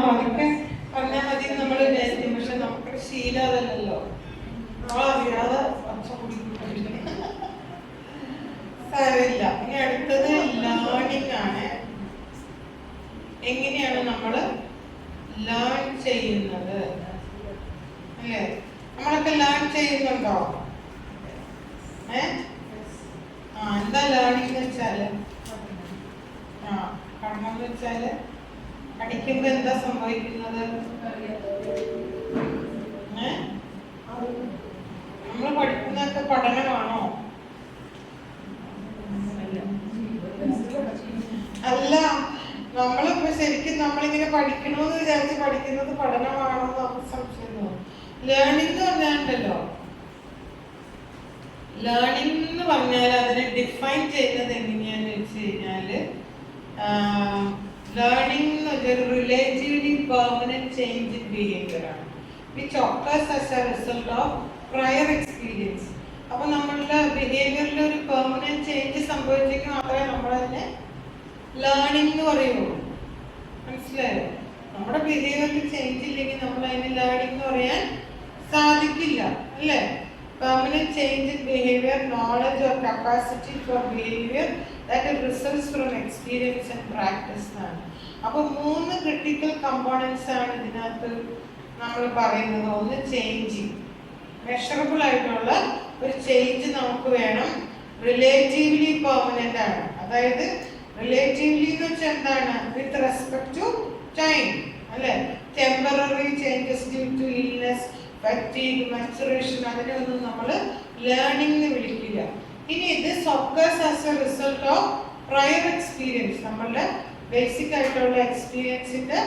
അതൊക്കെ പറഞ്ഞാൽ മതി നമ്മൾ വിചാരിക്കും. പക്ഷെ നമുക്ക് ശീലം അതല്ലല്ലോ, നമ്മളറിയാതെ പച്ച കുടിക്കില്ല. സാരമില്ല. ഇനി അടുത്തത് ലേണിംഗ് ആണ്. എങ്ങനെയാണ് നമ്മൾ ലേൺ ചെയ്യുന്നത് അല്ലേ? നമ്മളൊക്കെ ലേൺ ചെയ്യുന്നുണ്ടോ? എന്താ ലേണിംഗ് എന്ന് വെച്ചാല്, പഠനം എന്ന് വെച്ചാല് പഠിക്കുമ്പോ എന്താ സംഭവിക്കുന്നത്? നമ്മൾ പഠിക്കുന്നതൊക്കെ പഠനമാണോ? അല്ല, നമ്മളിപ്പോ ശരിക്കും നമ്മളിങ്ങനെ പഠിക്കണമെന്ന് വിചാരിച്ച് പഠിക്കുന്നത് പഠനമാണോ എന്ന് നമുക്ക് സംശയം തോന്നും. ലേണിംഗ് എന്ന് പറഞ്ഞാലുണ്ടല്ലോ, ലേണിംഗ് എന്ന് പറഞ്ഞാൽ അതിനെ ഡിഫൈൻ ചെയ്യുന്നത് എങ്ങനെയാന്ന് വെച്ച് കഴിഞ്ഞാല്, ലേണിംഗ് എന്ന് വെച്ചാൽ relatively permanent change in behaviour ആണ്, which occurs as a result of prior experience. അപ്പൊ നമ്മളുടെ ബിഹേവിയറിൽ ഒരു പെർമനന്റ് ചേഞ്ച് സംഭവിച്ചെങ്കിൽ മാത്രമേ നമ്മളതിനെ ലേണിംഗ് എന്ന് പറയുള്ളൂ. മനസ്സിലായോ? നമ്മുടെ ബിഹേവിയറിൽ ചേഞ്ച് ഇല്ലെങ്കിൽ നമ്മൾ അതിന് ലേണിംഗ് എന്ന് പറയാൻ സാധിക്കില്ല അല്ലേ? Permanent change in behavior, knowledge or capacity for behavior that results from experience and practice. അപ്പോൾ 3 ക്രിട്ടിക്കൽ കമ്പോണൻസ് ആണ് ഇതിനകത്ത് നമ്മൾ പറയുന്നത്. ഒന്ന് ചേഞ്ചിങ്, മെഷറബിൾ ആയിട്ടുള്ള ഒരു ചേഞ്ച് നമുക്ക് വേണം. റിലേറ്റീവ്ലി പെർമനന്റ് ആണ്. അതായത് റിലേറ്റീവ്ലി എന്ന് വെച്ചാൽ എന്താണ്? വിത്ത് റെസ്പെക്ട് ടു ടൈം അല്ലെ? Temporary changes due to illness, fatigue, maturation, അതിനൊന്നും നമ്മൾ ലേണിംഗ് എന്ന് വിളിക്കില്ല. ഇനി this occurs as a result of prior experience. നമ്മളുടെ ബേസിക് ആയിട്ടുള്ള എക്സ്പീരിയൻസിന്റെ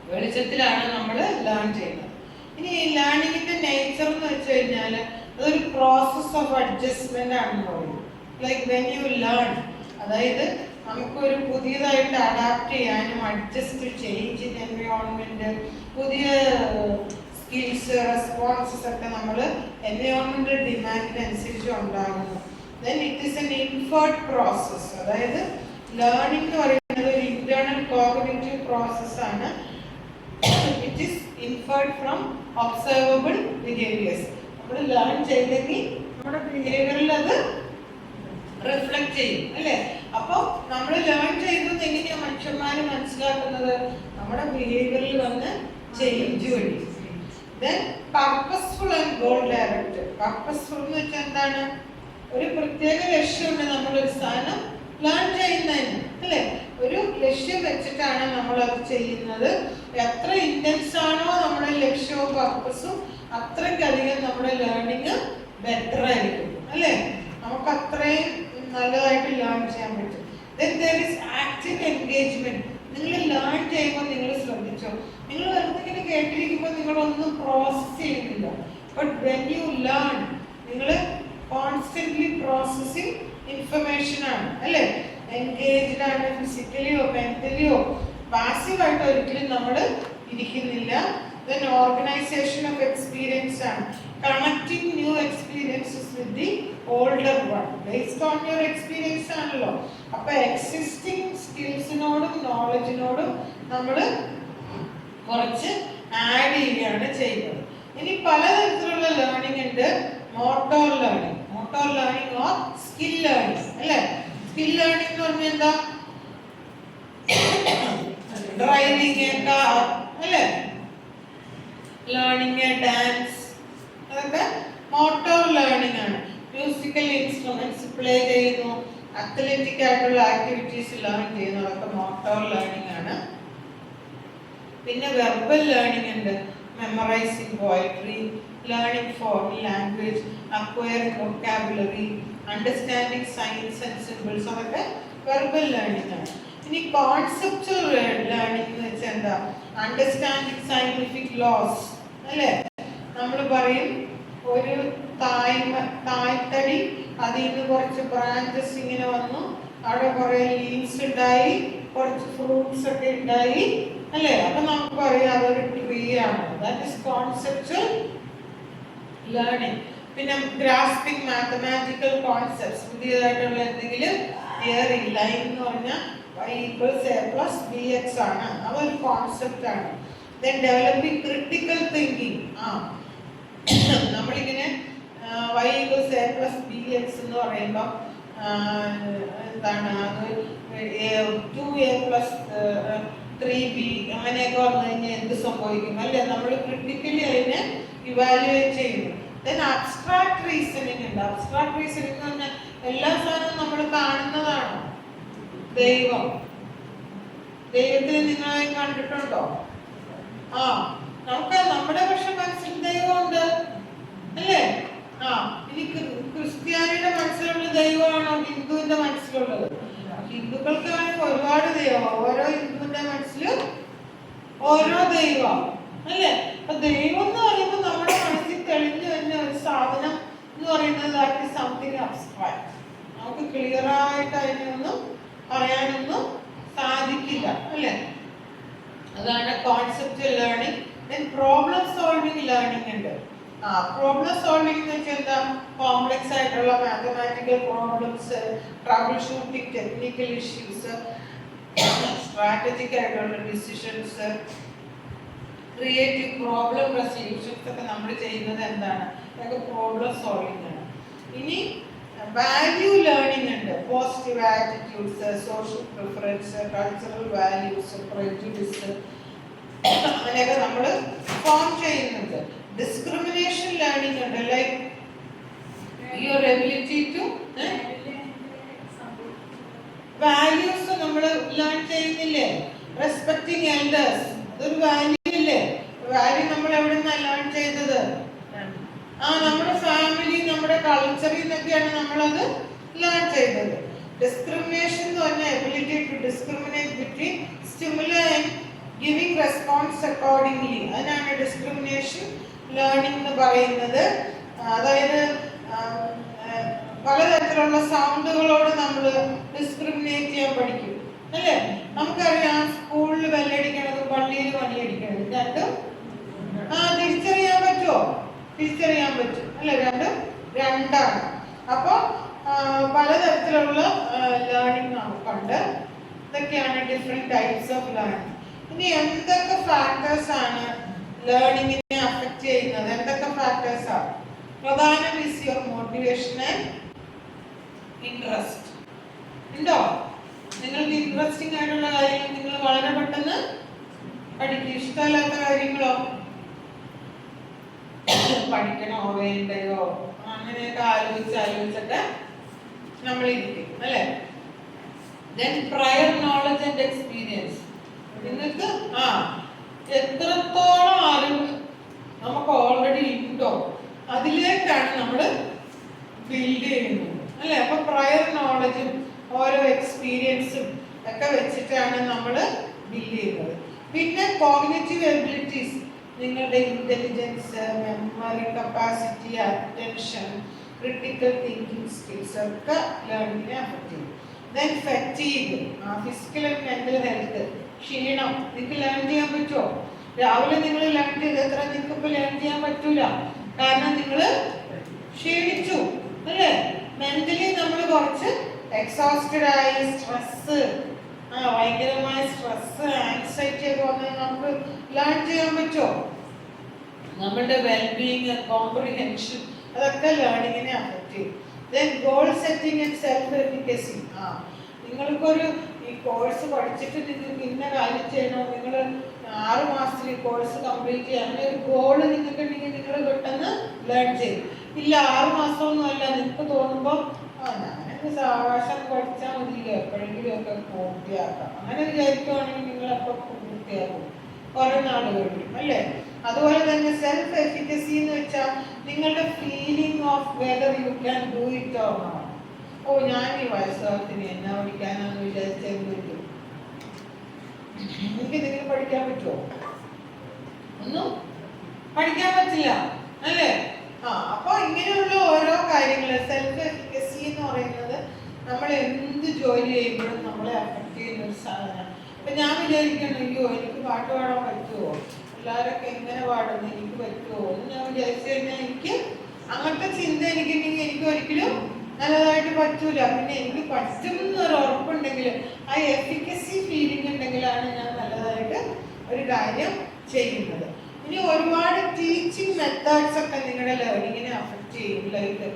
വെളിച്ചത്തിലാണ് നമ്മൾ ലേൺ ചെയ്യുന്നത്. ഇനി ഈ ലേണിംഗിന്റെ നേച്ചർ എന്ന് വെച്ച് കഴിഞ്ഞാൽ അതൊരു പ്രോസസ് ഓഫ് അഡ്ജസ്റ്റ്മെന്റ് ആണെന്ന് പറയും. ലൈക്ക് വെൻ യു ലേൺ, അതായത് നമുക്കൊരു പുതിയതായിട്ട് അഡാപ്റ്റ് ചെയ്യാനും അഡ്ജസ്റ്റ് ചേഞ്ച് ഇൻ എൻവയോൺമെന്റ്, പുതിയ സ്കിൽസ്, റെസ്പോൺസസ് ഒക്കെ നമ്മൾ എൻവയോൺമെന്റ് ഡിമാൻഡിനനുസരിച്ച് ഉണ്ടാകുന്നു. Then it is N inferred process. അതായത് ലേണിംഗ് എന്ന് പറയുന്നത് ഒരു ഇന്റേണൽ കോഗ്നിറ്റീവ് പ്രോസസ് ആണ്. It is inferred from observable behaviours. നമ്മൾ ലേൺ ചെയ്തെങ്കിൽ നമ്മുടെ ബിഹേവിയറിൽ അത് റിഫ്ലക്ട് ചെയ്യും അല്ലേ? അപ്പോൾ നമ്മൾ ലേൺ ചെയ്തത് എങ്ങനെയാണ് മനുഷ്യന്മാർ മനസ്സിലാക്കുന്നത്? നമ്മുടെ ബിഹേവിയറിൽ വന്ന് ചേഞ്ച് വഴി. Then purposeful and goal directed. Purposeful എന്ന് വെച്ചാൽ എന്താണ്? ഒരു പ്രത്യേക ലക്ഷ്യമുണ്ട് നമ്മളൊരു സാധനം പ്ലാൻ ചെയ്യുന്നതിന് അല്ലേ? ഒരു ലക്ഷ്യം വെച്ചിട്ടാണ് നമ്മൾ അത് ചെയ്യുന്നത്. എത്ര ഇന്റൻസ് ആണോ നമ്മുടെ ലക്ഷ്യവും പർപ്പസും അത്രയ്ക്കധികം നമ്മുടെ ലേണിംഗ് ബെറ്റർ ആയിരിക്കും അല്ലേ? നമുക്ക് അത്രയും നല്ലതായിട്ട് ലേൺ ചെയ്യാൻ പറ്റും. Then there is active engagement. നിങ്ങൾ ലേൺ ചെയ്യുമ്പോൾ നിങ്ങൾ ശ്രദ്ധിച്ചോ, നിങ്ങൾ വെറുതെ ഇങ്ങനെ കേട്ടിരിക്കുമ്പോൾ നിങ്ങളൊന്നും പ്രോസസ് ചെയ്യുന്നില്ല. ബട്ട് വെൻ യു ലേൺ, നിങ്ങൾ കോൺസ്റ്റന്റ്ലി പ്രോസസ്സിങ് ഇൻഫർമേഷൻ ആണ് അല്ലേ? എൻഗേജ്ഡ് ആണ്, ഫിസിക്കലിയോ മെന്റലിയോ. പാസീവായിട്ട് ഒരിക്കലും നമ്മൾ ഇരിക്കുന്നില്ല. ദെൻ ഓർഗനൈസേഷൻ ഓഫ് എക്സ്പീരിയൻസ് ആണ്, connecting new experiences with the older one based on your experience ആണല്ലോ. അപ്പൊ എക്സിസ്റ്റിംഗ് സ്കിൽസിനോടും നോളജിനോടും നമ്മൾ കുറച്ച് ആഡ് ചെയ്യുകയാണ് ചെയ്യുന്നത്. ഇനി പലതരത്തിലുള്ള ലേണിംഗ് ഉണ്ട്. Motor learning, motor learning or skill learning അല്ലേ? സ്കിൽ ലേണിംഗ് എന്ന് പറഞ്ഞാൽ എന്താ? ഡ്രൈവിംഗ് കാർ അല്ലേ? ലേണിംഗ് ഡാൻസ്, അതൊക്കെ മോട്ടോർ ലേണിംഗ് ആണ്. മ്യൂസിക്കൽ ഇൻസ്ട്രുമെന്റ്സ് പ്ലേ ചെയ്യുന്നു, അത്ലറ്റിക് ആയിട്ടുള്ള ആക്ടിവിറ്റീസ് ലേൺ ചെയ്യുന്നു, അതൊക്കെ മോട്ടോർ ലേണിംഗ് ആണ്. പിന്നെ വെർബൽ ലേണിംഗ് ഉണ്ട്, memorising poetry, learning foreign language, acquiring vocabulary, understanding science and symbols, അതൊക്കെ വെർബൽ ലേണിംഗ് ആണ്. ഇനി കോൺസെപ്ച്വൽ ലേണിംഗ് എന്ന് വെച്ചാൽ എന്താ? അണ്ടർസ്റ്റാൻഡിങ് സയന്റിഫിക് ലോസ് അല്ലേ? നമ്മൾ പറയും ഒരു തായ്തടി, അതിൽ നിന്ന് കുറച്ച് ബ്രാഞ്ചസ് ഇങ്ങനെ വന്നു, അവിടെ കുറെ ലീവ്സ് ഉണ്ടായി, കുറച്ച് ഫ്രൂട്ട്സ് ഒക്കെ ഉണ്ടായി അല്ലേ? അപ്പൊ നമുക്ക് പറയാം അതൊരു ട്രീ ആണ്. That is conceptual learning. പിന്നെ ഗ്രാസ്പിംഗ് മാത്തമാറ്റിക്കൽ കോൺസെപ്റ്റ്സ്, പുതിയതായിട്ടുള്ള എന്തെങ്കിലും തിയറി. ലൈൻ എന്ന് പറഞ്ഞാൽ y equals a plus bx ആണ്. അതൊരു കോൺസെപ്റ്റ് ആണ്. Then developing critical thinking. നമ്മളിങ്ങനെ y equals a plus bx എന്ന് പറയുമ്പോൾ എന്താണ് അത് 2a plus 3b അങ്ങനെയൊക്കെ വന്നു കഴിഞ്ഞാൽ എന്ത് സംഭവിക്കും അല്ലേ? നമ്മൾ ക്രിട്ടിക്കലി അതിനെ ഇവാലുവേറ്റ് ചെയ്യുന്നു. ദെൻ അബ്സ്ട്രാക്ട് റീസണിങ് ഉണ്ട്. അബ്സ്ട്രാക്ട് റീസണിങ് എന്ന് പറഞ്ഞാൽ എല്ലാ സാധനവും നമ്മൾ കാണുന്നതാണ്. ദൈവത്തിന് നിങ്ങളെ കണ്ടിട്ടുണ്ടോ? നമുക്ക് നമ്മുടെ പക്ഷെ മനസ്സിൽ ദൈവമുണ്ട് അല്ലേ? ഇനി ക്രിസ്ത്യാനിയുടെ മനസ്സിലുള്ള ദൈവമാണോ ഹിന്ദുവിന്റെ മനസ്സിലുള്ളത്? ഹിന്ദുക്കൾക്കാണെങ്കിൽ ഒരുപാട് ദൈവം, ഓരോ ഹിന്ദുവിന്റെ മനസ്സിലും ഓരോ ദൈവം അല്ലേ? അപ്പൊ ദൈവം എന്ന് പറയുമ്പോൾ നമ്മുടെ മനസ്സിൽ തെളിഞ്ഞു വരുന്ന ഒരു സാധനം എന്ന് പറയുന്നത് സംതിങ് അബ്സ്ട്രാക്ട്. നമുക്ക് ക്ലിയർ ആയിട്ട് അതിനൊന്നും പറയാനൊന്നും സാധിക്കില്ല അല്ലേ? അതാണ് concept learning. Then problem solving learning ഉണ്ട്. പ്രോബ്ലം സോൾവിങ് എന്ന് വെച്ചാൽ എന്താ? കോംപ്ലക്സ് ആയിട്ടുള്ള mathematical problems, trouble shooting, technical issues, strategic ആയിട്ടുള്ള ഡിസിഷൻസ്, ക്രിയേറ്റീവ് പ്രോബ്ലം റെസൊല്യൂഷൻസ് ഒക്കെ നമ്മൾ ചെയ്യുന്നത് എന്താണ്? അതൊക്കെ പ്രോബ്ലം സോൾവിങ് ആണ്. ഇനി വാല്യൂ ലേണിംഗ് ഉണ്ട്. Positive attitudes, social preference, cultural values, prejudice അങ്ങനെയൊക്കെ നമ്മൾ ഫോം ചെയ്യുന്നുണ്ട്. ഡിസ്ക്രിമിനേഷൻ ലേണിംഗ് ഉണ്ട്. Like your ability to values നമ്മൾ ലേൺ ചെയ്യുന്നില്ലേ? റെസ്പെക്ടിങ് എൽഡേഴ്സ് അതൊരു വാല്യൂ ഇല്ലേ? വാല്യൂ നമ്മൾ എവിടെ നിന്നാണ് ലേൺ ചെയ്തത്? നമ്മുടെ ഫാമിലി, നമ്മുടെ കൾച്ചറിൽ നിന്നൊക്കെയാണ് നമ്മളത് ലേൺ ചെയ്തത്. ഡിസ്ക്രിമിനേഷൻ എന്ന് പറഞ്ഞാൽ ability to discriminate between stimuli and giving response accordingly. അതിനാണ് ഡിസ്ക്രിമിനേഷൻ ലേണിംഗ് എന്ന് പറയുന്നത്. അതായത് പലതരത്തിലുള്ള സൗണ്ടുകളോട് നമ്മൾ ഡിസ്ക്രിമിനേറ്റ് ചെയ്യാൻ പഠിക്കും അല്ലേ? നമുക്കറിയാം സ്കൂളിൽ ബെല്ലടിക്കണതും പള്ളിയിൽ പണിയടിക്കണതും രണ്ടും തിരിച്ചറിയാൻ പറ്റുമോ? തിരിച്ചറിയാൻ പറ്റും അല്ലെ? രണ്ടും രണ്ടാണ്. അപ്പോൾ പലതരത്തിലുള്ള ലേണിംഗ് നമുക്കുണ്ട്. ഇതൊക്കെയാണ് ഡിഫറെന്റ് ടൈപ്സ് ഓഫ് ലേണിംഗ്. ഇനി എന്തൊക്കെ ഫാക്ടേഴ്സ് ആണ് ലേണിംഗിനെ അഫക്റ്റ് ചെയ്യുന്നത്? എന്തൊക്കെ ഫാക്ടേഴ്സ് ആണ്? പ്രധാനം is your motivation and interest. ഉണ്ടോ? നിങ്ങൾക്ക് ഇൻട്രസ്റ്റിംഗ് ആയിട്ടുള്ള കാര്യങ്ങൾ നിങ്ങൾ വളരെ പെട്ടെന്ന് പഠിക്കും. ഇഷ്ടമല്ലാത്ത കാര്യങ്ങളോ പഠിക്കണോ വേണ്ടയോ അങ്ങനെയൊക്കെ ആലോചിച്ചൊക്കെ നമ്മൾ ഇരിക്കും അല്ലേ? Then prior knowledge and experience. നിങ്ങൾക്ക് എത്രത്തോളം അറിവ് നമുക്ക് ഓൾറെഡി ഉണ്ടോ അതിലേക്കാണ് നമ്മൾ ബിൽഡ് ചെയ്യുന്നത് അല്ലേ? അപ്പൊ പ്രയർ നോളജും ഓരോ എക്സ്പീരിയൻസും ഒക്കെ വെച്ചിട്ടാണ് നമ്മൾ ബിൽഡ് ചെയ്യുന്നത്. പിന്നെ കോഗ്നിറ്റീവ് എബിലിറ്റീസ്, നിങ്ങളുടെ intelligence, memory capacity, attention, critical thinking skills ഒക്കെ ലേണിങ്ങിനെ അഫക്റ്റ് ചെയ്യും. Then fatigue, physical and mental health, ക്ഷീണം. നിങ്ങൾക്ക് ലേൺ ചെയ്യാൻ പറ്റുമോ? രാവിലെ നിങ്ങൾ ലേൺ ചെയ്ത് എത്ര നിങ്ങൾക്ക് ഇപ്പോൾ ലേൺ ചെയ്യാൻ പറ്റൂല, കാരണം നിങ്ങൾ ക്ഷീണിച്ചു അല്ലേ? മെന്റലി നമ്മൾ കുറച്ച് എക്സോസ്റ്റഡ് ആയി, സ്ട്രെസ്, ഭയങ്കരമായ സ്ട്രെസ്, ആൻസൈറ്റി ഒക്കെ വന്നാൽ നമുക്ക് ലേൺ ചെയ്യാൻ പറ്റുമോ? നമ്മളുടെ വെൽബീയിങ്, കോംപ്രിഹെൻഷൻ അതൊക്കെ ലേണിങ്ങിനെ അഫക്റ്റ് ചെയ്യും. Then goal setting and self efficacy. നിങ്ങൾക്കൊരു ഈ കോഴ്സ് പഠിച്ചിട്ട് നിങ്ങൾക്ക് ഇന്ന കാര്യം ചെയ്യണം, നിങ്ങൾ 6 മാസത്തിൽ ഈ കോഴ്സ് കംപ്ലീറ്റ് ചെയ്യാൻ അങ്ങനെ ഒരു ഗോള് നിങ്ങൾക്ക് ഉണ്ടെങ്കിൽ നിങ്ങൾ പെട്ടെന്ന് ലേൺ ചെയ്യും. ഇല്ല 6 മാസമൊന്നും അല്ല, നിങ്ങൾക്ക് തോന്നുമ്പോൾ ഞാനൊക്കെ സാവകാശം പഠിച്ചാൽ മതിയില്ല, എപ്പോഴെങ്കിലും ഒക്കെ പൂർത്തിയാക്കാം അങ്ങനെ വിചാരിക്കുവാണെങ്കിൽ നിങ്ങളപ്പോൾ പൂർത്തിയാക്കും, കുറെ നാൾ കഴിയും അല്ലേ? അതുപോലെ തന്നെ സെൽഫ് എഫിക്കസി എന്ന് വെച്ചാൽ നിങ്ങളുടെ feeling of whether you can do it or not. ഞാൻ ഈ വയസ്സാകത്തിന് എന്നാ പഠിക്കാനാന്ന് വിചാരിച്ചാൽ പറ്റും, എനിക്ക് എന്തെങ്കിലും പഠിക്കാൻ പറ്റുമോ? ഒന്നും പഠിക്കാൻ പറ്റില്ല അല്ലേ? അപ്പൊ ഇങ്ങനെയുള്ള ഓരോ കാര്യങ്ങൾ സെൽഫ് എഫിക്കസി എന്ന് പറയുന്നത് നമ്മൾ എന്ത് ജോലി ചെയ്യുമ്പോഴും നമ്മളെ അഫക്റ്റ് ചെയ്യുന്ന ഒരു സാധനമാണ്. അപ്പൊ ഞാൻ വിചാരിക്കണം, അയ്യോ എനിക്ക് പാട്ട് പാടാൻ പറ്റുമോ, എല്ലാവരൊക്കെ എങ്ങനെ പാടുന്നു, എനിക്ക് പറ്റുമോ എന്ന് ഞാൻ വിചാരിച്ചു കഴിഞ്ഞാൽ എനിക്ക് അങ്ങനത്തെ ചിന്ത എനിക്കുണ്ടെങ്കിൽ എനിക്ക് ഒരിക്കലും നല്ലതായിട്ട് പറ്റൂല. പിന്നെ എനിക്ക് പറ്റുമെന്നൊരു ഉറപ്പുണ്ടെങ്കിൽ ആ എഫിക്കസി ഫീലിംഗ് ഉണ്ടെങ്കിലാണ് ഞാൻ നല്ലതായിട്ട് ഒരു കാര്യം ചെയ്യുന്നത്. ഇനി ഒരുപാട് ടീച്ചിങ് മെത്തേഡ്സ് ഒക്കെ നിങ്ങളുടെ ലേണിങ്ങിനെ അഫക്റ്റ് ചെയ്യും. ലൈക്ക്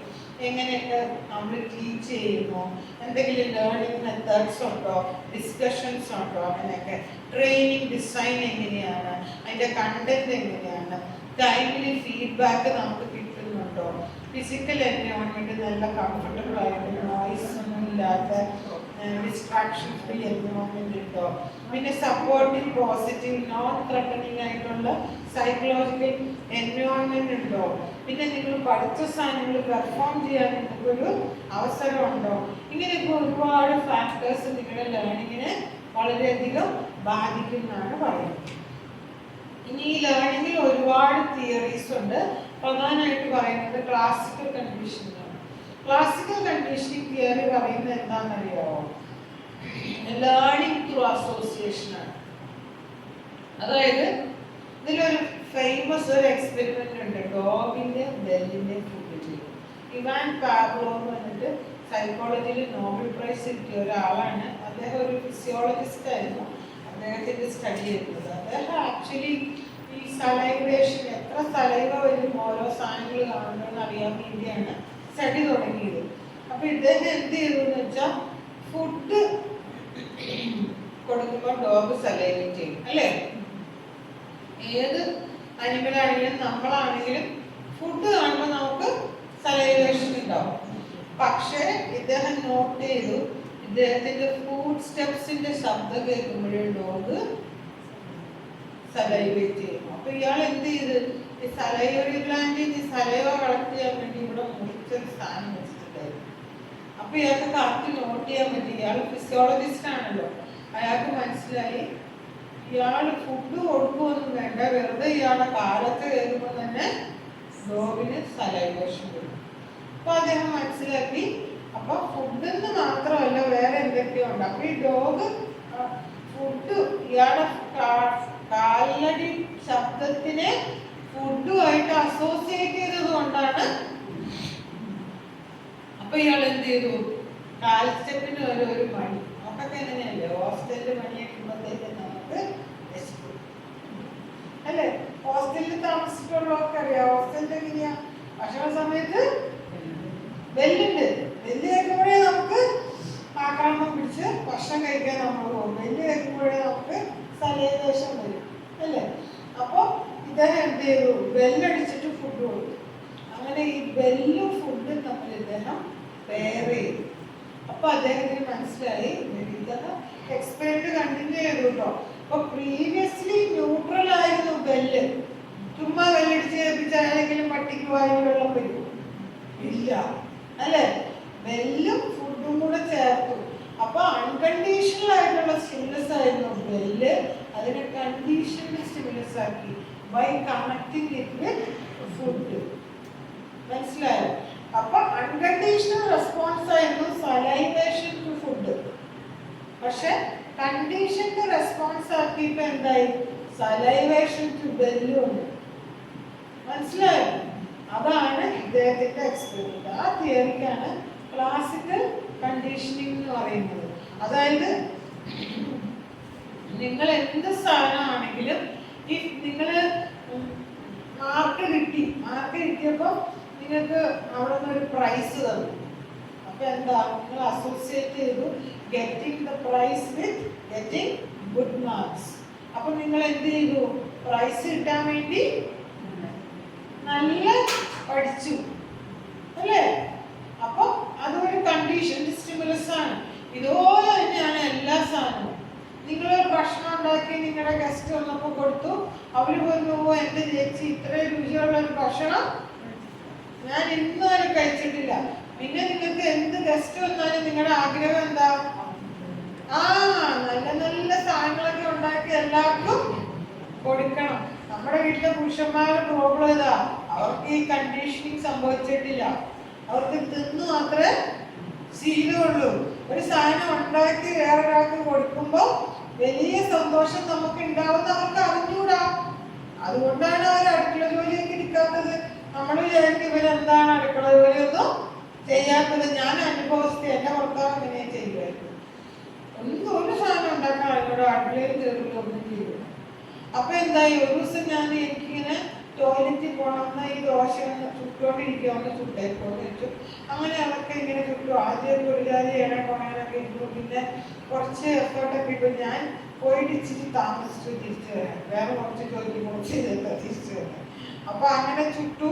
എങ്ങനെയൊക്കെ നമ്മൾ ടീച്ച് ചെയ്യുന്നു, എന്തെങ്കിലും ലേണിംഗ് മെത്തേഡ്സ് ഉണ്ടോ, ഡിസ്കഷൻസ് ഉണ്ടോ, അങ്ങനെയൊക്കെ ട്രെയിനിങ് ഡിസൈൻ എങ്ങനെയാണ്, അതിൻ്റെ കണ്ടന്റ് എങ്ങനെയാണ്, ടൈമിലി ഫീഡ്ബാക്ക് നമുക്ക് കിട്ടുന്നുണ്ടോ, ഫിസിക്കൽ എൻവയോൺമെൻറ്റ് നല്ല കംഫർട്ടബിൾ ആയിട്ട് നോയ്സ് ഒന്നും ഇല്ലാത്ത ഡിസ്ട്രാക്ഷൻ ഫ്രീ എൻവയോൺമെൻറ്റ് ഉണ്ടോ, പിന്നെ സപ്പോർട്ടീവ് പോസിറ്റീവ് നോൺ ത്രെട്ടനിങ് ആയിട്ടുള്ള സൈക്കോളജിക്കൽ എൻവയോൺമെൻറ്റ് ഉണ്ടോ, പിന്നെ നിങ്ങൾ പഠിച്ച സാധനങ്ങൾ പെർഫോം ചെയ്യാൻ നിങ്ങൾക്കൊരു അവസരമുണ്ടോ. ഇങ്ങനെയൊക്കെ ഒരുപാട് ഫാക്ടേഴ്സ് നിങ്ങളുടെ ലേണിങ്ങിനെ വളരെയധികം ബാധിക്കുന്നതാണ് പറയുന്നത്. ഇനി ഈ ലേണിങ്ങിൽ ഒരുപാട് തിയറീസ് ഉണ്ട്. പ്രധാനമായിട്ട് പറയുന്നത് ക്ലാസിക്കൽ കണ്ടീഷനിങ് ആണ്. ക്ലാസിക്കൽ കണ്ടീഷനിങ് തിയറി പറയുന്നത് എന്താണെന്നറിയാമോ? ലേണിംഗ് ത്രൂ അസോസിയേഷൻ ആണ്. അതായത് ഇതിലൊരു ഫേമസ് ഒരു എക്സ്പെരിമെന്റ് ഉണ്ട്, ഡോഗിന്റെ ബെല്ലിന്റെ ഫുഡിൽ. ഇവാൻ പാബ്ലോ എന്ന് പറഞ്ഞിട്ട് സൈക്കോളജിയിൽ നോബൽ പ്രൈസ് കിട്ടിയ ഒരാളാണ്. അദ്ദേഹം ഒരു ഫിസിയോളജിസ്റ്റ് ആയിരുന്നു. അദ്ദേഹത്തിന്റെ സ്റ്റഡി ചെയ്തത് അദ്ദേഹം ആക്ച്വലി ഈ സലൈവേഷൻ, എത്ര സലൈവ വരും ഓരോ സാധനങ്ങൾ കാണുന്നതെന്ന് അറിയാൻ വേണ്ടിയാണ് സ്റ്റഡി തുടങ്ങിയത്. അപ്പൊ ഇദ്ദേഹം എന്ത് ചെയ്തു എന്ന് വെച്ചാൽ ഫുഡ് കൊടുക്കുമ്പോൾ ഡോഗ് സലൈവേറ്റ് ചെയ്യും അല്ലേ? ഏത് അനിമലാണെങ്കിലും നമ്മളാണെങ്കിലും ഫുഡ് കാണുമ്പോൾ നമുക്ക് സലൈവേഷൻ ഉണ്ടാവും. പക്ഷേ ഇദ്ദേഹം നോട്ട് ചെയ്തു, ഇദ്ദേഹത്തിന്റെ ഫുഡ് സ്റ്റെപ്സിന്റെ ശബ്ദം കേൾക്കുമ്പോഴേ ഡോഗ് സലൈവേറ്റ് ചെയ്യുന്നു. അപ്പൊ ഇയാൾ എന്ത് ചെയ്ത്, ഈ സലൈവറി ഗ്ലാൻഡിൽ ഈ സലൈവ കളക്ട് ചെയ്യാൻ വേണ്ടി ഇവിടെ മുറിച്ചൊരു സ്ഥാനം വെച്ചിട്ടുണ്ടായിരുന്നു. അപ്പൊ ഇയാൾക്ക് കറക്റ്റ് നോട്ട് ചെയ്യാൻ പറ്റി. ഇയാൾ ഫിസിയോളജിസ്റ്റ് ആണല്ലോ. അയാൾക്ക് മനസ്സിലായി ഇയാൾ ഫുഡ് കൊടുക്കുമൊന്നും വേണ്ട, വെറുതെ ഇയാളുടെ കാലത്ത് കയറുമ്പോൾ തന്നെ ഡോഗിന് സലൈവേഷൻ വരും. അപ്പൊ അദ്ദേഹം മനസ്സിലാക്കി, അപ്പൊ ഫുഡെന്ന് മാത്രമല്ല വേറെ എന്തൊക്കെയോ ഉണ്ട്. അപ്പൊ ഈ ഡോഗ് ഫുഡ് ഇയാളുടെ കാലടി ശബ്ദത്തിനെ ഫുഡുമായിട്ട് അസോസിയേറ്റ് ചെയ്തത് കൊണ്ടാണ്. അപ്പൊ ഇയാൾ എന്ത് ചെയ്തു, കാൽ സ്റ്റെപ്പിന് ഒരു മണി, നമുക്കൊക്കെ എങ്ങനെയല്ലേ ഹോസ്റ്റലിൽ മണിയാക്കുമ്പോഴത്തേക്ക് നമുക്ക് അല്ലേ? ഹോസ്റ്റലിൽ താമസിച്ചിട്ടുള്ളവർക്ക് അറിയാം ഹോസ്റ്റലിൽ എങ്ങനെയാ ഭക്ഷണ സമയത്ത് ബെല്ലുണ്ട്. ബെല്ല് കേൾക്കുമ്പോഴേ നമുക്ക് ആക്രമണം പിടിച്ച് ഭക്ഷണം കഴിക്കാൻ നമ്മൾ പോകും. ബെല്ല് കേൾക്കുമ്പോഴേ നമുക്ക് സലൈവേഷൻ വരും അല്ലേ? അപ്പോൾ ഇദ്ദേഹം എന്ത് ചെയ്തു, ബെല്ലടിച്ചിട്ട് ഫുഡ് കൊടുത്തു. അങ്ങനെ ഈ ബെല്ലും ഫുഡും തമ്മിൽ ഇദ്ദേഹം പെയർ ചെയ്തു. അപ്പൊ അദ്ദേഹത്തിന് മനസ്സിലായി, ഇദ്ദേഹം എക്സ്പെരിമെന്റ് കണ്ടിന്യൂ ചെയ്തു കേട്ടോ. അപ്പൊ പ്രീവിയസ്ലി ന്യൂട്രൽ ആയിരുന്നു ബെല്ല്. ചുമ്മാ ബെല്ലടിച്ച് കേൾപ്പിച്ച് ആരെങ്കിലും പട്ടിക്ക് വായി വെള്ളം വരും ഇല്ല അല്ലേ? ബെല്ലും ഫുഡും കൂടെ ചേർത്തു. അപ്പൊ അൺകണ്ടീഷണൽ ആയിട്ടുള്ള സ്റ്റിമുലസ് ആയിരുന്നു ബെല്ല്. അതിനെ കണ്ടീഷണൽ സ്റ്റിമുലസ് ആക്കി by connecting it with food. മനസ്സിലായോ? അപ്പൊ അൺകണ്ടീഷണൽ റെസ്പോൺസ് ആയിരുന്നു സലൈവേഷൻ ടു ഫുഡ്. പക്ഷെ കണ്ടീഷന്റെ റെസ്പോൺസ് ആക്കിയപ്പോ എന്തായി, സലൈവേഷൻ ടു ബെല്ലും ഉണ്ട്. മനസ്സിലായോ? അതാണ് ഇദ്ദേഹത്തിന്റെ എക്സ്പെരിമെന്റ്. ആ തിയറിക്കാണ് ക്ലാസിക്കൽ കണ്ടീഷനിങ് എന്ന് പറയുന്നത്. അതായത് നിങ്ങൾ എന്ത് സാധനമാണെങ്കിലും ഈ നിങ്ങൾ മാർക്ക് കിട്ടിയപ്പോൾ നിങ്ങൾക്ക് അവിടെ നിന്ന് ഒരു പ്രൈസ് തന്നു. അപ്പൊ എന്താ, നിങ്ങൾ അസോസിയേറ്റ് ചെയ്തു getting the prize with getting good marks. അപ്പൊ നിങ്ങൾ എന്ത് ചെയ്തു, പ്രൈസ് കിട്ടാൻ വേണ്ടി നല്ല പഠിച്ചു അല്ലേ? അപ്പൊ അതൊരു കണ്ടീഷൻ സ്റ്റിമുലസ് ആണ്. ഇതുപോലെ തന്നെയാണ് എല്ലാ സാധനവും. നിങ്ങളൊരു ഭക്ഷണം ഉണ്ടാക്കി നിങ്ങളുടെ ഗസ്റ്റ് വന്നപ്പോൾ കൊടുത്തു, അവര് പറഞ്ഞു, ഓ എന്റെ ചേച്ചി ഇത്രയും രുചിയുള്ള ഒരു ഭക്ഷണം ഞാൻ ഇന്ന് വരെ കഴിച്ചിട്ടില്ല. പിന്നെ നിങ്ങൾക്ക് എന്ത് ഗസ്റ്റ് വന്നാലും നിങ്ങളുടെ ആഗ്രഹം എന്താ, നല്ല നല്ല സാധനങ്ങളൊക്കെ ഉണ്ടാക്കി എല്ലാവർക്കും കൊടുക്കണം. നമ്മുടെ വീട്ടിലെ പുരുഷന്മാരുടെ പ്രോബ്ലം ഇതാ, അവർക്ക് ഈ കണ്ടീഷനിങ് സംഭവിച്ചിട്ടില്ല. അവർക്ക് തിന്നു മാത്രമേ ശീലമുള്ളൂ. ഒരു സാധനം ഉണ്ടാക്കി വേറൊരാൾക്ക് കൊടുക്കുമ്പോൾ വലിയ സന്തോഷം നമുക്ക് ഉണ്ടാവുന്ന അവർക്ക് അറിഞ്ഞൂടാ. അതുകൊണ്ടാണ് അവർ അടുക്കള ജോലിയൊക്കെ ഇരിക്കാത്തത്. നമ്മൾ വിചാരിക്കും ഇവരെന്താണ് അടുക്കള ജോലിയൊന്നും ചെയ്യാത്തത്. ഞാൻ അനുഭവസ്ഥ, എന്റെ ഭർത്താവ് ഇങ്ങനെ ചെയ്യുമായിരുന്നു. ഒരു ഉണ്ടാക്കാൻ അതിനോട് അടുക്കളയിൽ കയറില്ല ഒന്നും ചെയ്തു. അപ്പൊ എന്തായി, ഒരു ദിവസം എനിക്കിങ്ങനെ ടോയ്ലറ്റിൽ പോകണമെന്ന് ഈ ദോശ ചുട്ടോണ്ടിരിക്കുവാന്ന് ചുട്ടേക്കോന്ന് വെച്ചു. അങ്ങനെ അതൊക്കെ ഇങ്ങനെ ചുട്ടു. ആദ്യം ഒരു ജാതി കൊണാനൊക്കെ ഇരുന്നു. പിന്നെ കുറച്ച് എഫേർട്ടൊക്കെ ഇട്ടു. ഞാൻ പോയിട്ട് ഇച്ചിരി താമസിച്ചു തിരിച്ചു വരാൻ. വേറെ കുറച്ച് ജോലി കുറച്ച് തിരിച്ചു വരാൻ. അപ്പൊ അങ്ങനെ ചുട്ടു.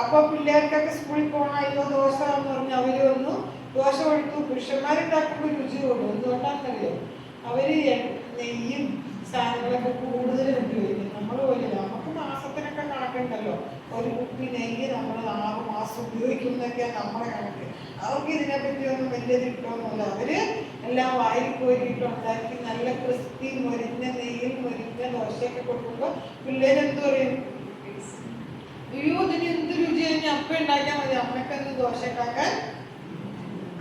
അപ്പൊ പിള്ളേർക്കൊക്കെ സ്കൂളിൽ പോകണം, അയ്യോ ദോശ എന്ന് പറഞ്ഞ് അവര് വന്നു ദോശ കൊടുത്തു. പുരുഷന്മാരുണ്ടാക്കുമ്പോൾ രുചി കൂടും. എന്തുകൊണ്ടാണെന്നറിയോ, അവര് നെയ്യും സാധനങ്ങളൊക്കെ കൂടുതൽ ഉപയോഗിക്കും. നമ്മൾ പോലും നമുക്ക് മാസത്തിനൊക്കെ കണക്കുണ്ടല്ലോ, ഒരു കുപ്പി നെയ്യ് നമ്മൾ 6 മാസം ഉപയോഗിക്കുന്നതൊക്കെയാണ് നമ്മുടെ കണക്ക്. അവർക്ക് ഇതിനെപ്പറ്റി ഒന്നും വലിയ തിട്ടൊന്നുമില്ല. അവര് എല്ലാം വാരി കോരിയിട്ട് ഉണ്ടാക്കി നല്ല ക്രിസ്പി മൊരിഞ്ഞ നെയ്യിൽ മൊരിഞ്ഞ ദോശയൊക്കെ കൊടുക്കുമ്പോൾ പിള്ളേരെന്ത് പറയും, അയ്യോ ഇതിന് എന്ത് രുചി കഴിഞ്ഞാൽ അപ്പം ഉണ്ടാക്കിയാൽ മതി, അമ്മയ്ക്ക് എന്ത് ദോശ ഉണ്ടാക്കാൻ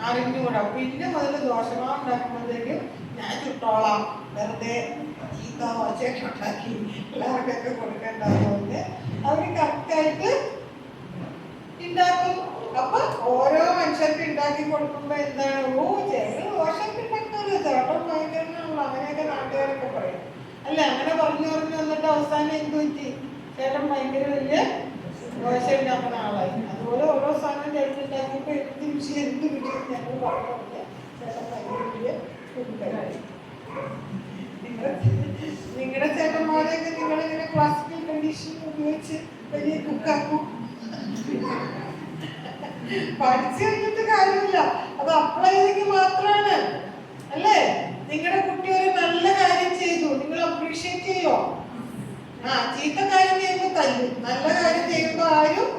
അറിഞ്ഞുകൂടാ. പിന്നെ മുതൽ ദോശമാവ് ഉണ്ടാക്കുമ്പോഴത്തേക്കും ഞാൻ ചുട്ടോളാം, വെറുതെ ചീത്ത ദോശയൊക്കെ ഉണ്ടാക്കി എല്ലാവർക്കൊക്കെ കൊടുക്കേണ്ടതുകൊണ്ട് അവർ കറക്റ്റായിട്ട് ഉണ്ടാക്കും. അപ്പൊ ഓരോ മനുഷ്യർക്ക് ഉണ്ടാക്കി കൊടുക്കുമ്പോ എന്താണ്, ഓ ചേട്ടൻ ദോശയൊക്കെ ഉണ്ടാക്കുന്നത് ചേട്ടൻ ഭയങ്കരനാണല്ലോ, അങ്ങനെയൊക്കെ നാട്ടുകാരൊക്കെ പറയും അല്ലെ. അങ്ങനെ പറഞ്ഞു വന്നിട്ട് അവസാനം എന്ത് പറ്റി, ചേട്ടൻ ഭയങ്കര വലിയ ദോശ ഉണ്ടാക്കുന്ന ആളായി. അതുപോലെ ഓരോ സാധനം ചേട്ടനുണ്ടാക്കിയപ്പോൾ എന്ത് രുചി ഞങ്ങൾ പറഞ്ഞില്ല, ചേട്ടൻ ഭയങ്കര വലിയ ഫുഡായി. നിങ്ങളുടെ ചേട്ടന്മാരെയൊക്കെ നിങ്ങളിങ്ങനെ ക്ലാസിക്കൽ കണ്ടീഷൻ ഉപയോഗിച്ച് വലിയ കുക്കാക്കും. പഠിച്ചു കഴിഞ്ഞിട്ട് കാര്യമില്ല, അത് അപ്ലൈ ചെയ്തെങ്കിൽ മാത്രമാണ് അല്ലേ. നിങ്ങളുടെ കുട്ടി ഒരു നല്ല കാര്യം ചെയ്തു, നിങ്ങൾ അപ്രീഷിയേറ്റ് ചെയ്യോ? ചീത്ത കാര്യം ചെയ്യുമ്പോൾ തല്ലും, നല്ല കാര്യം ചെയ്യുമ്പോൾ ആരും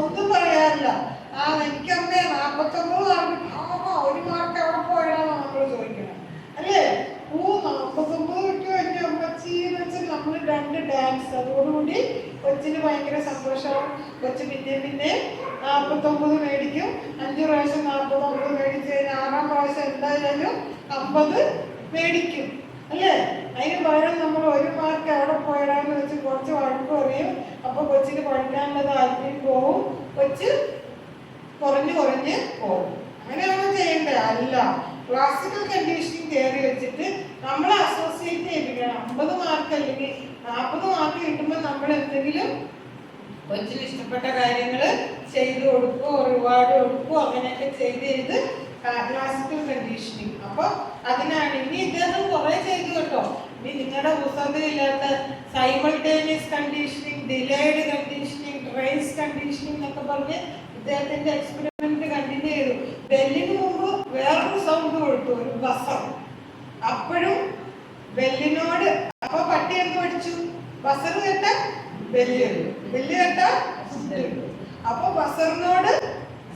ഒന്നും പറയാറില്ല. എനിക്കമ്മേ 49 ഒരു മാർക്ക് എവിടെ പോയതാണോ നമ്മൾ ചോദിക്കണം അല്ലേ. 49 കിട്ടിയോ എൻ്റെ അമ്മച്ചി എന്ന് വെച്ചാൽ നമ്മൾ 2 ഡാൻസ്. അതോടുകൂടി കൊച്ചിന് ഭയങ്കര സന്തോഷവും. കൊച്ച് പിന്നെ 49 മേടിക്കും. 5 പ്രാവശ്യം 49 മേടിച്ച് കഴിഞ്ഞാൽ 6ാം പ്രാവശ്യം എന്തായാലും 50 മേടിക്കും അല്ലേ. അതിന് പകരം നമ്മൾ 1 മാർക്ക് എവിടെ പോയിടാന്ന് വെച്ച് കുറച്ച് വഴക്ക് പറയും. അപ്പൊ കൊച്ചിന് പഠിക്കാനുള്ള താല്പര്യം പോവും, കൊച്ച് കുറഞ്ഞ് പോകും. അങ്ങനെയാണോ ചെയ്യേണ്ടത്? അല്ല. ക്ലാസിക്കൽ കണ്ടീഷനിങ് തിയറി വെച്ചിട്ട് നമ്മൾ അസോസിയേറ്റ് ചെയ്യിപ്പിക്കണം. 50 മാർക്ക് അല്ലെങ്കിൽ 40 മാർക്ക് കിട്ടുമ്പോൾ നമ്മൾ എന്തെങ്കിലും കൊച്ചിന് ഇഷ്ടപ്പെട്ട കാര്യങ്ങൾ ചെയ്തു കൊടുക്കുവോ, റിവാർഡ് കൊടുക്കുവോ, അങ്ങനെയൊക്കെ ചെയ്ത് ക്ലാസിക്കൽ കണ്ടീഷനിങ്. അപ്പൊ അതിനാണ് ഇനി ഇദ്ദേഹം കുറെ ചെയ്തു കേട്ടോ. ഇനി നിങ്ങളുടെ പുസ്തകത്തിൽ ഇല്ലാത്ത simultaneous conditioning, delayed conditioning, trace conditioning എന്നൊക്കെ പറഞ്ഞ് ഇദ്ദേഹത്തിന്റെ എക്സ്പെരിമെന്റ് കണ്ടിന്യൂ ചെയ്തു. ബെല്ലിന് മുമ്പ് വേറൊരു സൗണ്ട് കൊടുത്തു, ഒരു ബസർ. അപ്പോഴും ബെല്ലിനോട് അപ്പൊ പട്ടി എന്ത് പഠിച്ചു, ബസർ കേട്ട ബെല്ല്, ബെല്ല് കേട്ട അപ്പൊ ബസറിനോട്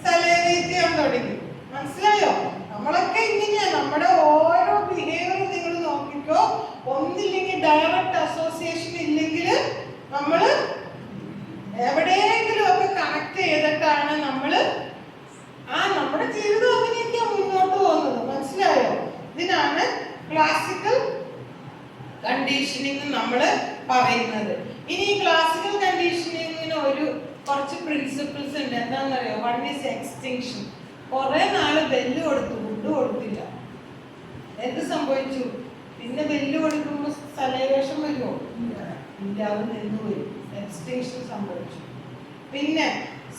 സലേവേറ്റ് ചെയ്യാൻ തുടങ്ങി. മനസ്സിലായോ? നമ്മളൊക്കെ ഇങ്ങനെയാ, നമ്മുടെ ഓരോ ബിഹേവിയറും നിങ്ങൾ നോക്കിക്കോ. ഒന്നില്ലെങ്കിൽ ഡയറക്റ്റ് അസോസിയേഷൻ, ഇല്ലെങ്കിൽ നമ്മള് എവിടെയെങ്കിലും ഒക്കെ കണക്ട് ചെയ്തിട്ടാണ് നമ്മള് നമ്മുടെ ജീവിതം അങ്ങനെയൊക്കെയാ മുന്നോട്ട് പോകുന്നത്. മനസ്സിലായോ? ഇതിനാണ് ക്ലാസിക്കൽ കണ്ടീഷനിങ് നമ്മൾ പറയുന്നത്. ഇനി ക്ലാസിക്കൽ കണ്ടീഷനിങ്ങിന് കുറച്ച് പ്രിൻസിപ്പിൾസ് ഉണ്ട്. എന്താണെന്നറിയോ? 1 is എക്സ്റ്റിങ്ഷൻ. കുറെ നാള് ബെല്ല് കൊടുത്തു, ഫുഡ് കൊടുത്തില്ല. എന്ത് സംഭവിച്ചു? പിന്നെ ബെല്ല് കൊടുക്കുമ്പോൾ സലൈവേഷൻ വരുമോ? ഇല്ല, അത് നിന്നുപോയി, എക്സ്റ്റിങ്ഷൻ സംഭവിച്ചു. പിന്നെ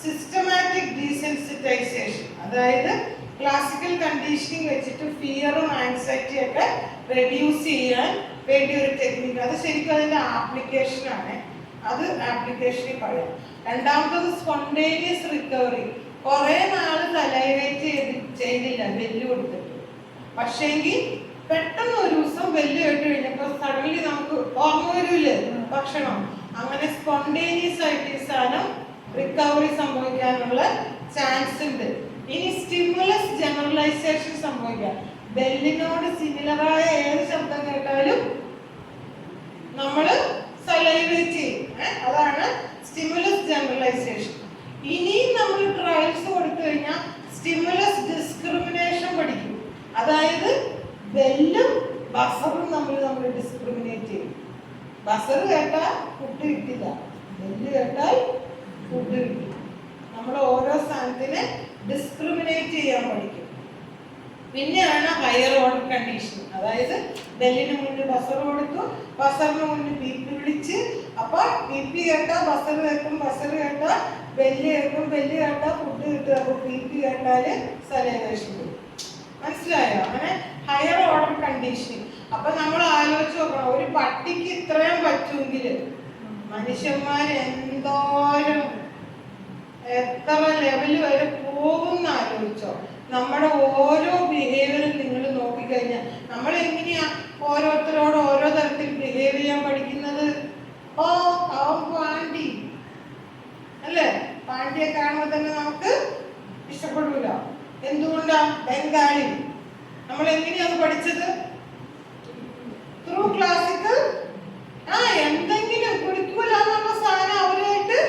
സിസ്റ്റമാറ്റിക് ഡീസെൻസിറ്റൈസേഷൻ, അതായത് ക്ലാസിക്കൽ കണ്ടീഷനിങ് വെച്ചിട്ട് ഫിയറും ആൻസൈറ്റി ഒക്കെ റെഡ്യൂസ് ചെയ്യാൻ വേണ്ടി ഒരു ടെക്നിക്ക്. അത് ശരിക്കും അതിന്റെ ആപ്ലിക്കേഷനാണ്, അത് ആപ്ലിക്കേഷനിൽ പറയാം. രണ്ടാമത്തത് സ്പോണ്ടേനിയസ് റിക്കവറി. കുറെ നാള് സലൈവേറ്റ് ചെയ്തില്ല ബെല്ല് കൊടുത്തിട്ട്, പക്ഷേങ്കിൽ പെട്ടെന്ന് ഒരു ദിവസം ബെല്ല് കേട്ട് കഴിഞ്ഞപ്പോൾ സഡൻലി നമുക്ക് ഓർമ്മ വരൂല്ലേ ഭക്ഷണം. അങ്ങനെ സ്പോണ്ടേനിയസ് ആയിട്ട് ഈ സാധനം റിക്കവറി സംഭവിക്കാനുള്ള ചാൻസ് ഉണ്ട്. ഇനി സ്റ്റിമുലസ് ജനറലൈസേഷൻ സംഭവിക്കാം. ബെല്ലിനോട് സിമിലറായ ഏത് ശബ്ദം കേട്ടാലും നമ്മൾ സലൈവേറ്റ് ചെയ്യും. അതാണ് സ്റ്റിമുലസ് ജനറലൈസേഷൻ. ഇനിയും നമ്മൾ ട്രയൽസ് കൊടുത്തു കഴിഞ്ഞാൽ സ്റ്റിമുലസ് ഡിസ്ക്രിമിനേഷൻ പഠിക്കും. അതായത് ബെല്ലും ബസറും നമ്മൾ ഡിസ്ക്രിമിനേറ്റ് ചെയ്യും. ബസർ കേട്ടാൽ ഫുഡ് കിട്ടില്ല, ബെല്ല് കേട്ടാൽ ഫുഡ് കിട്ടും. നമ്മൾ ഓരോ സ്ഥാനത്തിനെ ഡിസ്ക്രിമിനേറ്റ് ചെയ്യാൻ പഠിക്കും. പിന്നെയാണ് ഹയർ ഓർഡർ കണ്ടീഷൻ. അതായത് ബെല്ലിന് മുന്നിൽ ബസർ കൊടുത്തു, ബസറിന് മുന്നിൽ ബി പി വിളിച്ച്, അപ്പൊ ബി പി കേട്ടാ ബസർ കേൾക്കും, ബസർ കേട്ടാ ബെല്ല് കേൾക്കും, ബെല്ല് കേട്ടാ ഫുഡ് കിട്ടും, അപ്പൊ ബി പി കേട്ടാല് സലേവേഷൻ കിട്ടും. മനസ്സിലായോ? അങ്ങനെ ഹയർ ഓർഡർ കണ്ടീഷൻ. അപ്പൊ നമ്മൾ ആലോചിച്ച് നോക്കണം, ഒരു പട്ടിക്ക് ഇത്രയും പറ്റുമെങ്കിൽ മനുഷ്യന്മാർ എന്തോരം എത്ര ലെവൽ വരെ പോകുന്ന ആലോചിച്ചോ. നമ്മുടെ ഓരോ ബിഹേവിയറും നിങ്ങൾ നോക്കിക്കഴിഞ്ഞാൽ നമ്മൾ എങ്ങനെയാ ഓരോരുത്തരോട് ഓരോ തരത്തിൽ ബിഹേവ് ചെയ്യാൻ പഠിക്കുന്നത്? ഓ അവൻ പാണ്ടി അല്ലേ, പാണ്ടിയെ കാണുമ്പോൾ തന്നെ നമുക്ക് ഇഷ്ടപ്പെടില്ല. എന്തുകൊണ്ടാ? ബംഗാളി. നമ്മൾ എങ്ങനെയാണ് പഠിച്ചത്? Through classical. എന്തെങ്കിലും കുടിക്കൂല എന്നുള്ള സാധനം അവരായിട്ട്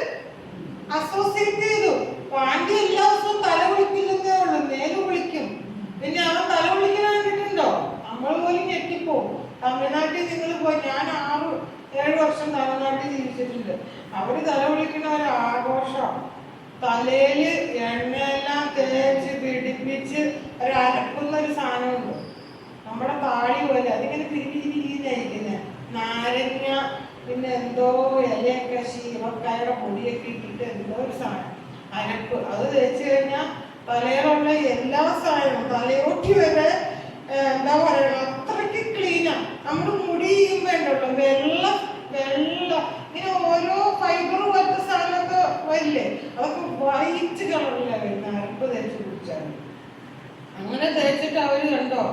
അസോസിയേറ്റ് ചെയ്തു. പാണ്ടി എല്ലാ ദിവസവും തല കുളിക്കില്ലെന്നേ ഉള്ളൂ, മേല് കുളിക്കും. പിന്നെ അവൻ തല കുളിക്കാൻ കണ്ടിട്ടുണ്ടോ? നമ്മൾ പോലും ഞെട്ടിപ്പോവും. തമിഴ്നാട്ടിൽ നിങ്ങൾ പോയി, ഞാൻ 6-7 വർഷം തമിഴ്നാട്ടിൽ ജീവിച്ചിട്ടുണ്ട്. അവര് തല കുളിക്കുന്ന ഒരു ആഘോഷം. തലയില് എണ്ണയെല്ലാം തേച്ച് പിടിപ്പിച്ച് ഒരു അരക്കുന്ന ഒരു സാധനമുണ്ട്, നമ്മുടെ താഴി പോലെ. അതിങ്ങനെ പിരിപിരിയിരിക്കുന്നത്, നാരങ്ങ പിന്നെ എന്തോ ഇലയൊക്കെ ശീവക്കായുടെ പൊടിയൊക്കെ ഇട്ടിട്ട് എന്തോ ഒരു സാധനം അരപ്പ്. അത് തേച്ച് കഴിഞ്ഞാൽ തലയിലുള്ള എല്ലാ സാധനവും തലയോട്ടി വരെ എന്താ പറയുക, അത്രയ്ക്ക് ക്ലീനാണ്. നമ്മുടെ മുടിയും വേണ്ടല്ലോ വെള്ള വെള്ള ഇങ്ങനെ ഓരോ ഫൈബർ പോലത്തെ സാധനമൊക്കെ വരില്ലേ, അതൊക്കെ വൈറ്റ് കളറിലാണ് വരുന്നത് അരപ്പ് തേച്ച് കുടിച്ചാൽ. അങ്ങനെ തേച്ചിട്ട് അവര് കണ്ടോ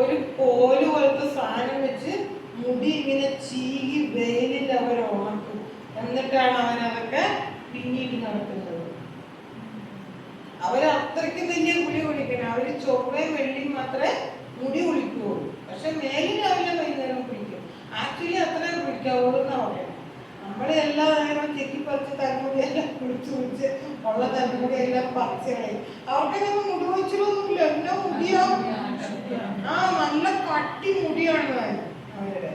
ഒരു കോല് പോലത്തെ സാധനം വെച്ച് മുടി ഇങ്ങനെ ചീകി വെയിലിൽ അവർ ഉണക്കും. എന്നിട്ടാണ് അവരതൊക്കെ പിന്നീട് നടത്തുന്നത്. അവരത്രയ്ക്ക് വലിയ മുടി കുളിക്കണം. അവര് ചൊവ്വയും വെള്ളിയും മാത്രമേ മുടി കുളിക്കുള്ളൂ. പക്ഷെ മേലിൽ രാവിലെ വൈകുന്നേരം കുളിക്കും. ആക്ച്വലി അത്രയും കുളിക്കാവുള്ളൂ എന്നാ പറയണം. നമ്മളെ എല്ലാ നേരവും ചെക്കിപ്പറിച്ച് തലമുടിയെല്ലാം കുളിച്ച് ഉള്ള തലമുടിയെല്ലാം പറിച്ച് കളയും. അവർക്കൊന്നും മുടി വെച്ചിട്ടൊന്നുമില്ല, എല്ലാം മുടിയാ. നല്ല കട്ടി മുടിയാണ് അവരുടെ.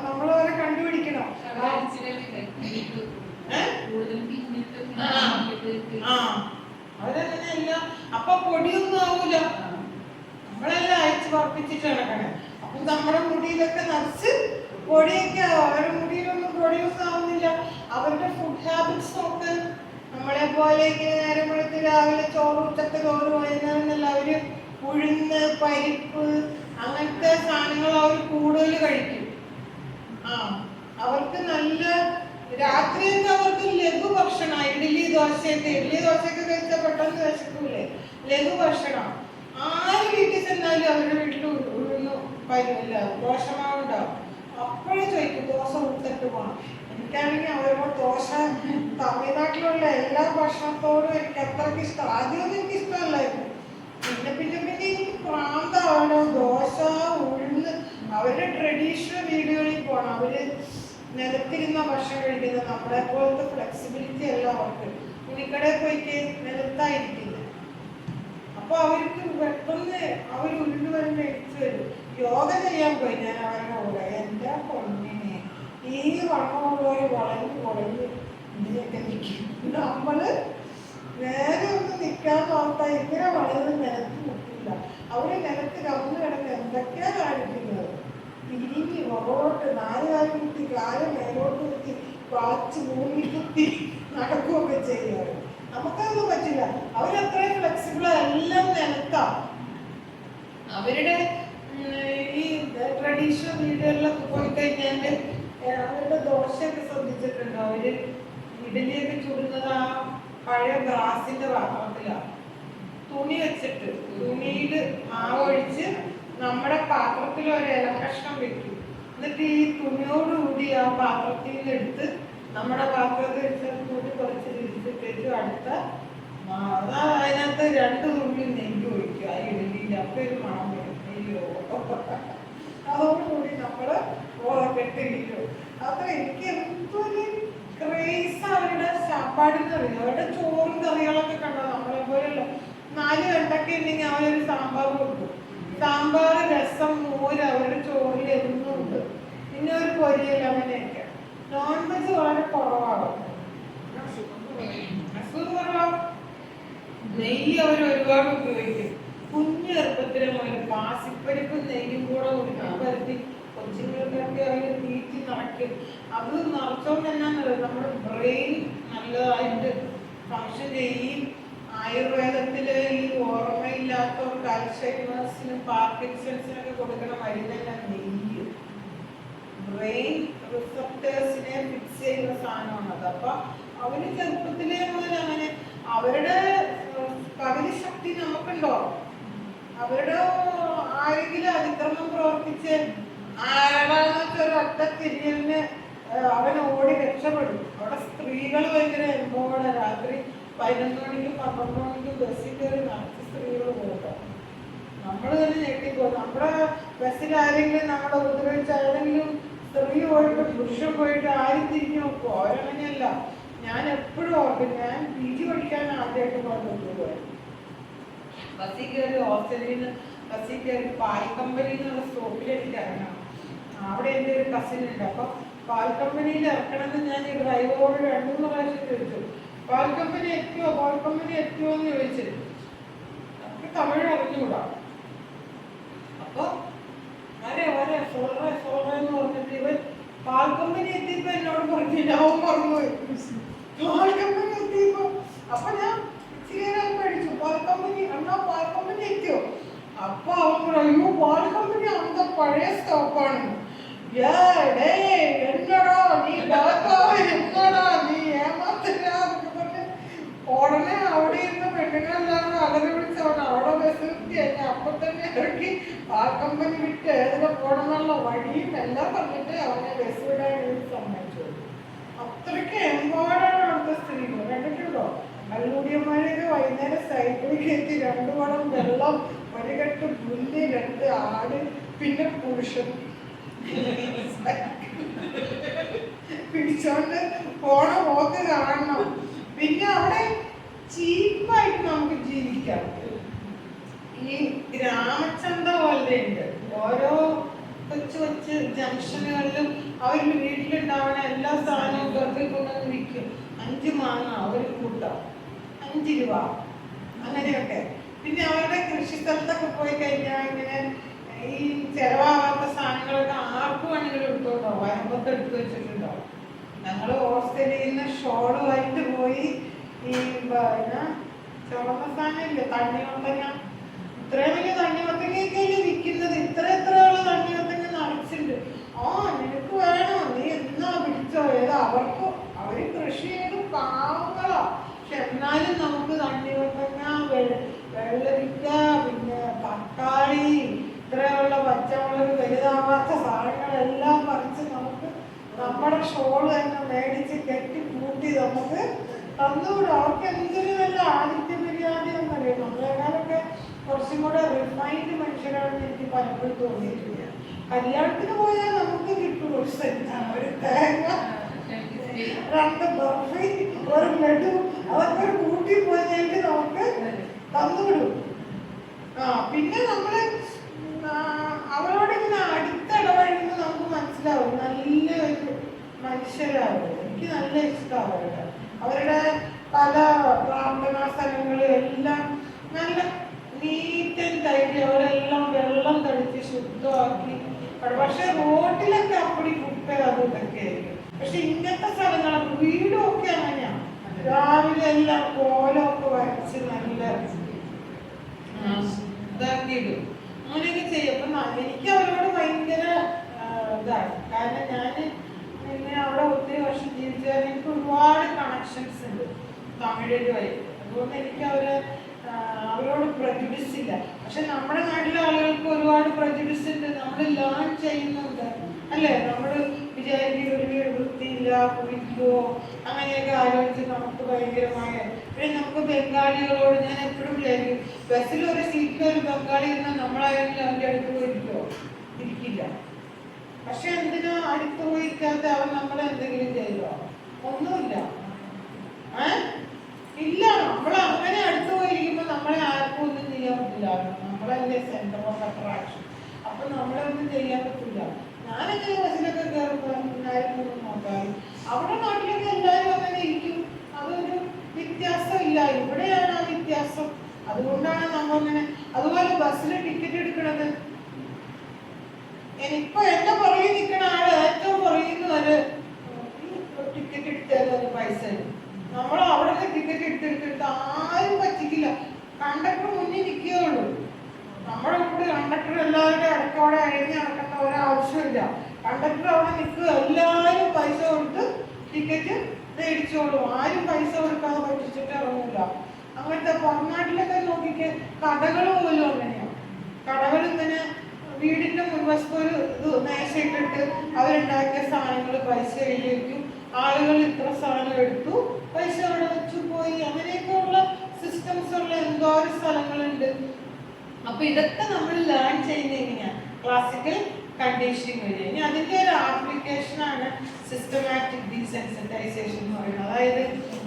നമ്മളവരെ കണ്ടുപിടിക്കണം. അവരങ്ങനെയല്ല. അപ്പൊ പൊടിയൊന്നും ആവൂല. നമ്മളെല്ലാം അയച്ച് പറപ്പിച്ചിട്ട് നടക്കണേ. അപ്പൊ നമ്മുടെ മുടിയിലൊക്കെ നിറച്ച് പൊടിയൊക്കെ ആവും. അവരുടെ മുടിയിലൊന്നും പൊടിയൊന്നും ആവുന്നില്ല. അവരുടെ ഫുഡ് ഹാബിറ്റ്സ് നോക്ക്. നമ്മളെ പോലെ ഇങ്ങനെ നേരം വെളുത്ത് രാവിലെ ചോറ്, ഉച്ചത്തെ ചോറ്, വൈകുന്നേരം അവര് ഉഴുന്ന്, പരിപ്പ് അങ്ങനത്തെ സാധനങ്ങൾ അവർ കൂടുതൽ കഴിക്കും. അവർക്ക് നല്ല രാത്രിയൊക്കെ അവർക്ക് ലഘു ഭക്ഷണം. ഇഡ്ഡലി ദോശയൊക്കെ കഴിച്ചാൽ പെട്ടെന്ന് വിശക്കൂലേ? ലഘു ഭക്ഷണം. ആര് വീട്ടിൽ ചെന്നാലും അവരുടെ വീട്ടിൽ ഉഴുന്നു പരില്ല ദോശമാവുണ്ടാവും. അപ്പോഴേ ചോദിക്കും ദോശ ഉടുത്തിട്ട് പോകണം. എനിക്കാണെങ്കിൽ അവരോട് ദോശ, തമിഴ്നാട്ടിലുള്ള എല്ലാ ഭക്ഷണത്തോടും എനിക്ക് അത്രയ്ക്ക് ഇഷ്ടം. ആദ്യമൊന്നും എനിക്ക് ഇഷ്ടമല്ലായിരുന്നു. പിന്നെ എനിക്ക് പ്രാന്താണ് ദോശ, ഉഴുന്ന്. അവരുടെ ട്രഡീഷണൽ വീടുകളിൽ പോകണം. അവര് നിലത്തിരുന്ന ഭക്ഷണം കഴിക്കുന്നത്. നമ്മളെ പോലത്തെ ഫ്ലെക്സിബിലിറ്റി അല്ല അവർക്ക്. തുണിക്കടയിൽ പോയിട്ട് നിലത്തായിരിക്കില്ല. അപ്പൊ അവർക്ക് പെട്ടെന്ന് അവർ ഉരുണ്ട് വരുന്ന എടുത്തു വരും. യോഗ ചെയ്യാൻ പോയി ഞാൻ അവരുടെ കൂടെ. എൻ്റെ പൊന്നിനെ ഈ വണ്ണമുള്ളവർ വളഞ്ഞ് ഇങ്ങനെയൊക്കെ നിൽക്കും. നമ്മള് നേരെ ഒന്ന് നിൽക്കാൻ നോക്കാം. ഇങ്ങനെ വളർന്ന് നിലത്ത് മുട്ടില്ല. അവര് നിലത്ത് കവന്ന് കിടന്ന് എന്തൊക്കെയാ കാണിക്കുന്നത്? തിരിഞ്ഞ് പുറകോട്ട് 4 കാലം കുത്തി, കാലം മേലോട്ട് കുത്തി, പാച്ച് മൂങ്ങി കുത്തി നടക്കുകയൊക്കെ ചെയ്യുന്നത്. നമുക്കതൊന്നും പറ്റില്ല. അവരത്രയും ഫ്ലെക്സിബിൾ. എല്ലാം നിലത്താ. അവരുടെ ഈ ട്രഡീഷണൽ വീടുകളിലൊക്കെ പോയി കഴിഞ്ഞാൽ അവരുടെ ദോശയൊക്കെ ശ്രദ്ധിച്ചിട്ടുണ്ടോ? അവര് ഇഡലിയൊക്കെ ചുടുന്നത് ആ പഴയ ഗ്ലാസിന്റെ പാത്രത്തിലാണ്. തുണി വെച്ചിട്ട് തുണിയിൽ മാവൊഴിച്ച് നമ്മുടെ പാത്രത്തിൽ ഒരു ഇലക്കഷ്ണം വെക്കും. എന്നിട്ട് ഈ തുണിയോടുകൂടി ആ പാത്രത്തിൽ നിന്ന് എടുത്ത് നമ്മുടെ പാത്രത്തിൽ വെച്ച് കൂടി കുറച്ച് തിരിച്ചിട്ടേക്ക് അടുത്ത അതിനകത്ത് 2 തുള്ളി നെയ്യ് ഒഴിക്കുക ആ ഇഡലിയിൽ. അപ്പൊ ഒരു മണം വരും. നെയ്യോ അതോടുകൂടി നമ്മള് കെട്ടിരിക്കും. അത്ര എനിക്ക് എന്തൊരു ക്രേസ് അവരുടെ സാപ്പാടെന്ന് അറിയാം. അവരുടെ ചോറും കറികളൊക്കെ കണ്ടോ? നമ്മളെ പോലെയല്ല. 4 വെണ്ടക്ക ഉണ്ടെങ്കിൽ അവരൊരു സാമ്പാർ കൊടുക്കും. സാമ്പാർ, രസം, മോര് അവരുടെ ചോറിൽ എന്നും ഉണ്ട്. പിന്നെ ഒരു പൊരിയൽ, അങ്ങനെയൊക്കെ. നോൺ വെജ് വളരെ കുറവാണ്. അസുഖം കുറവാണ്. നെയ്യ് അവർ ഒരുപാട് ഉപയോഗിക്കും. കുഞ്ഞു ചെറുപ്പത്തിലെ മുതൽ പാസിപ്പരിപ്പും നെയ്യും കൂടെ ഉരുട്ടി കൊച്ചുങ്ങൾക്കൊക്കെ അവർ തീറ്റി നിറയ്ക്കും. അത് നിറച്ചോണ്ട് എന്നാന്നറിയാം, നമ്മുടെ ബ്രെയിൻ നല്ലതായിട്ട് ഫങ്ഷൻ ചെയ്യും. ആയുർവേദത്തിൽ ഈ ഓർമ്മയില്ലാത്തവർക്ക് അൽഷൈമേഴ്സിനും പാർക്കിൻസൺസിനൊക്കെ കൊടുക്കുന്ന മരുന്നെല്ലാം നെയ്യ് ബ്രെയിൻ റിസപ്റ്റേഴ്സിനെ ഫിക്സ് ചെയ്യുന്ന സാധനമാണത്. അപ്പൊ അവര് ചെറുപ്പത്തിലേ മുതൽ അങ്ങനെ അവരുടെ പകുതി ശക്തി നമുക്കുണ്ടോ? അവരുടെ ആരെങ്കിലും അതിക്രമം പ്രവർത്തിച്ച് ആരാണെന്നൊക്കെ ഒരു ഒറ്റ തിരിയലിന് അവൻ ഓടി രക്ഷപ്പെടും. അവിടെ സ്ത്രീകൾ ഭയങ്കര എംബോർഡ്. രാത്രി 11 മണിക്കും 12 മണിക്കും ബസ്സിൽ കയറി നിറച്ച് സ്ത്രീകൾ പോകാം. നമ്മൾ തന്നെ ഞെട്ടിപ്പോ. നമ്മുടെ ബസ്സിൽ ആരെങ്കിലും നമ്മളെ ഉപദ്രവിച്ച് ആരെങ്കിലും സ്ത്രീ പോയിട്ട് പുരുഷൻ പോയിട്ട് ആരും തിരിഞ്ഞു നോക്കും. അവരങ്ങനെയല്ല. ഞാൻ എപ്പോഴും ഓർക്കും, ഞാൻ PG പഠിക്കാൻ ആദ്യമായിട്ട് പോയത് ബസ്സിൽ കയറി ഹോസ്റ്റലിൽ നിന്ന് ബസ്സിൽ കയറി പാൽ കമ്പനി എന്നുള്ള സ്റ്റോപ്പിൽ എനിക്ക് ഇറങ്ങണം. അവിടെ എൻ്റെ ഒരു കസിൻ ഉണ്ട്. അപ്പൊ പാൽ കമ്പനിയിൽ ഇറക്കണമെന്ന് ഞാൻ ഈ ഡ്രൈവറോട് 2-3 പ്രാവശ്യം ചോദിച്ചു. പാൽ കമ്പനി എത്തിയോ എന്ന് ചോദിച്ചു. നമുക്ക് തമിഴ് അറിഞ്ഞുകൂടാ. അപ്പൊ എന്ന് പറഞ്ഞിട്ട് ഇവൻ പാൽ കമ്പനി എത്തിയപ്പോ എന്നോട് പറഞ്ഞു, ഞാൻ മറന്നുപോയി പാൽ കമ്പനി എത്തിയപ്പോ. അപ്പൊ ഞാൻ പഠിച്ചു പാൽ കമ്പനി എത്തിയോ? അപ്പൊ അവൻ പറഞ്ഞു, പാൽ കമ്പനി അന്ത പഴയ സ്റ്റോപ്പാണ്. എന്നടാ നീ ഏമാത്തരാന്നൊക്കെ പറഞ്ഞ് ഉടനെ അവിടെ ഇരുന്ന് പെണ്ണുങ്ങളെല്ലാം അലറി വിളിച്ചവൻ അവിടെ ബസ് നിർത്തി എന്നെ അപ്പൊ തന്നെ ഇറക്കി പാൽ കമ്പനി വിട്ട് ഏതിനെ പോണെന്നുള്ള വഴിയും എല്ലാം പറഞ്ഞിട്ട് അവനെ ബസ് വിടാൻ വേണ്ടി സമ്മതിച്ചു. അത്രയ്ക്ക് എംപവേർഡാണ് അവിടുത്തെ സ്ത്രീകൾ. കണ്ടിട്ടുണ്ടോ? കല്ലൂടിയന്മാരെയൊക്കെ വൈകുന്നേരം സൈക്കിളിൽ കയറ്റി 2 കുടം വെള്ളം, 1 കെട്ട് പുല്ല്, 2 ആട്, പിന്നെ പുരുഷൻ പിടിച്ചോണ്ട് പോണ പോക്ക് കാണണം. പിന്നെ അവിടെ ചീപ്പായിട്ട് നമുക്ക് ജീവിക്കാം. ഈ ഗ്രാമചന്ത പോലെ ഉണ്ട്. ഓരോ കൊച്ചു ജംഗ്ഷനുകളിലും അവർ വീട്ടിലുണ്ടാവണ എല്ലാ സാധനവും വെറുതെ കൊണ്ടുവന്ന് വിൽക്കും. 5 മാങ്ങ ഒരു കൂട്ടം 5 രൂപ അങ്ങനെയൊക്കെ. പിന്നെ അവരുടെ കൃഷി സ്ഥലത്തൊക്കെ പോയി കഴിഞ്ഞാൽ ഇങ്ങനെ ഈ ചെലവാകാത്ത സാധനങ്ങളൊക്കെ ആർക്കും വേണമെങ്കിലും എടുത്തോണ്ടോ വയമ്പത്ത് എടുത്തു വെച്ചിട്ടുണ്ടാവും. ഞങ്ങൾ ഹോസ്റ്റലിൽ നിന്ന് ഷോളുമായിട്ട് പോയി ഈ ചുവന്ന സാധനം ഇല്ല തണ്ണിമത്തങ്ങ, ഇത്രയും വലിയ തണ്ണിമത്തങ്ങയൊക്കെയല്ലേ വിൽക്കുന്നത്. ഇത്രയുള്ള തണ്ണിമത്തങ്ങ നിറച്ചിട്ടുണ്ട്. നിനക്ക് വേണോ? നീ എന്നാ പിടിച്ചോ? അവർക്ക് അവര് കൃഷി ചെയ്ത് പാവങ്ങളാ. പക്ഷെ എന്നാലും നമുക്ക് തണ്ണിമത്തങ്ങ, വെള്ളരിക്ക, പിന്നെ തക്കാളി, ഇത്രയുള്ള പച്ചമുളക്, വലുതാവാത്ത സാധനങ്ങളെല്ലാം പറിച്ച് നമുക്ക് നമ്മുടെ ഷോള് തന്നെ മേടിച്ച് കെട്ടി കൂട്ടി നമുക്ക് തന്നുകൂടെ. അവർക്ക് എന്തൊരു നല്ല ആദിത്യ മര്യാദ എന്നറിയാം. നമ്മളെക്കാളൊക്കെ കുറച്ചും കൂടെ റിഫൈൻഡ് മനുഷ്യരാണെന്ന് എനിക്ക് പലപ്പോഴും തോന്നിയിട്ടില്ല. കല്യാണത്തിന് പോയാൽ നമുക്ക് കിട്ടും ഒരു തേങ്ങ, 2 ബർഫി, 1 ലഡു, അതൊക്കെ കൂട്ടി പോയിട്ട് നമുക്ക് തന്നുവിടും. പിന്നെ നമ്മള് അവരോട് ഇങ്ങനെ അടുത്തിടപഴകുമ്പോൾ നമുക്ക് മനസ്സിലാവും നല്ലൊരു മനുഷ്യരാവും. എനിക്ക് നല്ല ഇഷ്ടമാണ് അവരുടെ പല പ്രാർത്ഥനാ സ്ഥലങ്ങളും എല്ലാം നല്ല നീറ്റ് ആൻഡ് ടൈറ്റ്. അവരെല്ലാം വെള്ളം തളിച്ച് ശുദ്ധമാക്കി. പക്ഷെ റോഡിലൊക്കെ അപ്പടി കുപ്പ അതൊക്കെ ആയിരിക്കും. പക്ഷെ ഇങ്ങനത്തെ സ്ഥലങ്ങളൊക്കെ വീടും ഒക്കെ അങ്ങനെയാണ്. രാവിലെ എല്ലാം കോലമൊക്കെ വരച്ച് നല്ല ഇതാക്കിയിടും. അങ്ങനെയൊക്കെ ചെയ്യും. അപ്പൊ എനിക്ക് അവരോട് ഭയങ്കര ഇതാണ്. കാരണം ഞാൻ ഇങ്ങനെ അവിടെ ഒത്തിരി വർഷം ജീവിച്ചാൽ എനിക്ക് ഒരുപാട് കണക്ഷൻസ് ഉണ്ട് തമിഴരുമായിട്ട്. അതുകൊണ്ട് എനിക്ക് അവരോട് പ്രജുഡിസ് ഇല്ല. പക്ഷെ നമ്മുടെ നാട്ടിലെ ആളുകൾക്ക് ഒരുപാട് പ്രജുഡിസ് ഉണ്ട്. നമ്മൾ ലേൺ ചെയ്യുന്നുണ്ട് അല്ലേ? നമ്മൾ വിചാരിക്കും ഒരു വൃത്തിയില്ല, കുളിക്കുമോ, അങ്ങനെയൊക്കെ ആലോചിച്ച് നമുക്ക് ഭയങ്കരമായ. പിന്നെ നമുക്ക് ബംഗാളികളോട് ഞാൻ എപ്പോഴും വിചാരിക്കും, ബസ്സിൽ ഒരു സീറ്റിൽ ഒരു ബംഗാളി ഇരുന്നാൽ നമ്മളായാലും അവൻ്റെ അടുത്ത് പോയിരിക്കുമോ? ഇരിക്കില്ല. പക്ഷെ എന്തിനാ അടുത്ത് പോയിരിക്കാത്ത അവൻ നമ്മളെ എന്തെങ്കിലും ചെയ്തോ? ഒന്നുമില്ല. ഇല്ല. നമ്മൾ അങ്ങനെ അടുത്ത് പോയിരിക്കുമ്പോൾ നമ്മളെ ആർക്കും ഒന്നും ചെയ്യാൻ പറ്റില്ല. നമ്മളല്ലേ സെന്റർ ഓഫ് അട്രാക്ഷൻ. അപ്പൊ നമ്മളെ ഒന്നും ചെയ്യാൻ പറ്റില്ല. ഞാനെങ്ങനെ ബസ്സിലൊക്കെ കയറുമ്പോൾ എല്ലാവരും നോക്കാം. അവിടെ നാട്ടിലൊക്കെ എല്ലാവരും അങ്ങനെ ഇരിക്കും. അതൊരു വ്യത്യാസം ഇല്ല. ഇവിടെയാണ് ആ വ്യത്യാസം. അതുകൊണ്ടാണ് നമ്മളിങ്ങനെ അതുപോലെ ബസ്സിൽ ടിക്കറ്റ് എടുക്കണത്, ഇപ്പൊ എന്റെ പുറകിൽ നിൽക്കുന്ന ആള് ഏറ്റവും പുറകിൽ വരെ ടിക്കറ്റ് എടുത്താലും പൈസ നമ്മൾ അവിടെ നിന്ന് ടിക്കറ്റ് എടുത്തെടുത്തെടുത്ത് ആരും പറ്റിക്കില്ല. കണ്ടക്ടർ മുന്നിൽ നിൽക്കുകയുള്ളൂ. നമ്മുടെ കൂടെ കണ്ടക്ടർ എല്ലാവരുടെ ഇടയ്ക്കോടെ അഴിഞ്ഞ് നടക്കേണ്ട ഒരാവശ്യമില്ല. കണ്ടക്ടർ അവിടെ നിൽക്കുക, എല്ലാവരും പൈസ കൊടുത്ത് ടിക്കറ്റ് മേടിച്ചോളും. ആരും പൈസ കൊടുക്കാതെ പറ്റിച്ചിട്ട് ഇറങ്ങില്ല. അങ്ങനത്തെ പുറംനാട്ടിലൊക്കെ നോക്കിക്ക് കടകൾ പോലും അങ്ങനെയാണ്. കടകൾ ഇങ്ങനെ വീടിന്റെ മുൻവശത്ത് ഒരു ഇത് മേശയിട്ടിട്ട് അവരുണ്ടാക്കിയ സാധനങ്ങൾ പൈസ എഴുതി വയ്ക്കും. ആളുകൾ ഇത്ര സാധനം എടുത്തു, പൈസ അവിടെ വെച്ചു പോയി. അങ്ങനെയൊക്കെയുള്ള സിസ്റ്റംസ് ഉള്ള എന്തോരം സ്ഥലങ്ങളുണ്ട്. അപ്പൊ ഇതൊക്കെ നമ്മൾ ലേൺ ചെയ്യുന്നത് എങ്ങനെയാണ്? ക്ലാസിക്കൽ കണ്ടീഷനിങ് വഴി. ഇനി അതിന്റെ ഒരു ആപ്ലിക്കേഷൻ ആണ് സിസ്റ്റമാറ്റിക് ഡീസെൻസിറ്റൈസേഷൻ എന്ന് പറയുന്നത്. അതായത്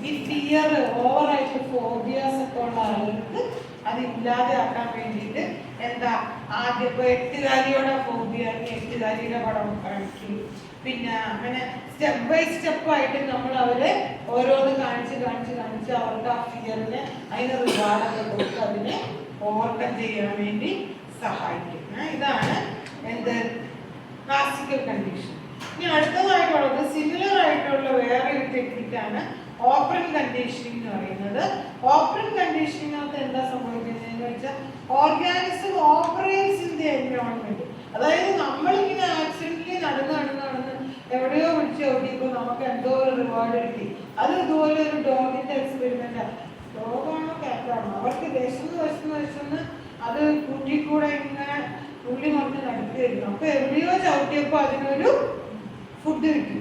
ഈ ഫിയർ, ഓവറായിട്ട് ഫോബിയാസ് ഒക്കെ ഉള്ള ആളുകൾക്ക് അത് ഇല്ലാതെ ആക്കാൻ വേണ്ടിയിട്ട് എന്താ, ആദ്യം ഇപ്പൊ എട്ടുകാരിയോടെ ഫോബിയ, എട്ടുകാരിയുടെ പടം കാണിക്കും. പിന്നെ അങ്ങനെ സ്റ്റെപ്പ് ബൈ സ്റ്റെപ്പ് ആയിട്ട് നമ്മൾ അവരെ ഓരോന്ന് കാണിച്ച് കാണിച്ച് കാണിച്ച് അവർക്ക് ആ ഫിയറിന് അതിന് റിവാർഡൊക്കെ കൊടുത്ത് അതിനെ ഓവർകം ചെയ്യാൻ വേണ്ടി സഹായിക്കും. ഇതാണ് എന്ത്, ക്ലാസിക്കൽ കണ്ടീഷൻ. ഇനി അടുത്തതായിട്ടുള്ളത് സിമിലർ ആയിട്ടുള്ള വേറെ ഒരു ടെക്നിക്കാണ് ഓപ്പറന്റ് കണ്ടീഷനിങ് എന്ന് പറയുന്നത്. ഓപ്പറന്റ് കണ്ടീഷനിങ്ങിനകത്ത് എന്താ സംഭവിക്കുന്നതെന്ന് വെച്ചാൽ organism operates in the environment. അതായത് നമ്മളിങ്ങനെ ആക്സിഡന്റലി നടന്ന് നടന്ന് നടന്ന് എവിടെയോ വിളിച്ച് ഓടിയപ്പോൾ നമുക്ക് എന്തോ ഒരു റിവാർഡ് കിട്ടി. അത് ഇതുപോലെ ഒരു ഡോഗിന്റെ എക്സ്പെരിമെന്റ്. ഡോഗാണോ കാറ്റാണോ, അവർക്ക് വിശന്ന് അത് കൂട്ടിക്കൂടെ ഇങ്ങനെ ഉള്ളി മറിഞ്ഞ് നടക്കുകയായിരുന്നു. അപ്പൊ എവിടെയോ ചവിട്ടിയപ്പോൾ അതിനൊരു ഫുഡ് കിട്ടി.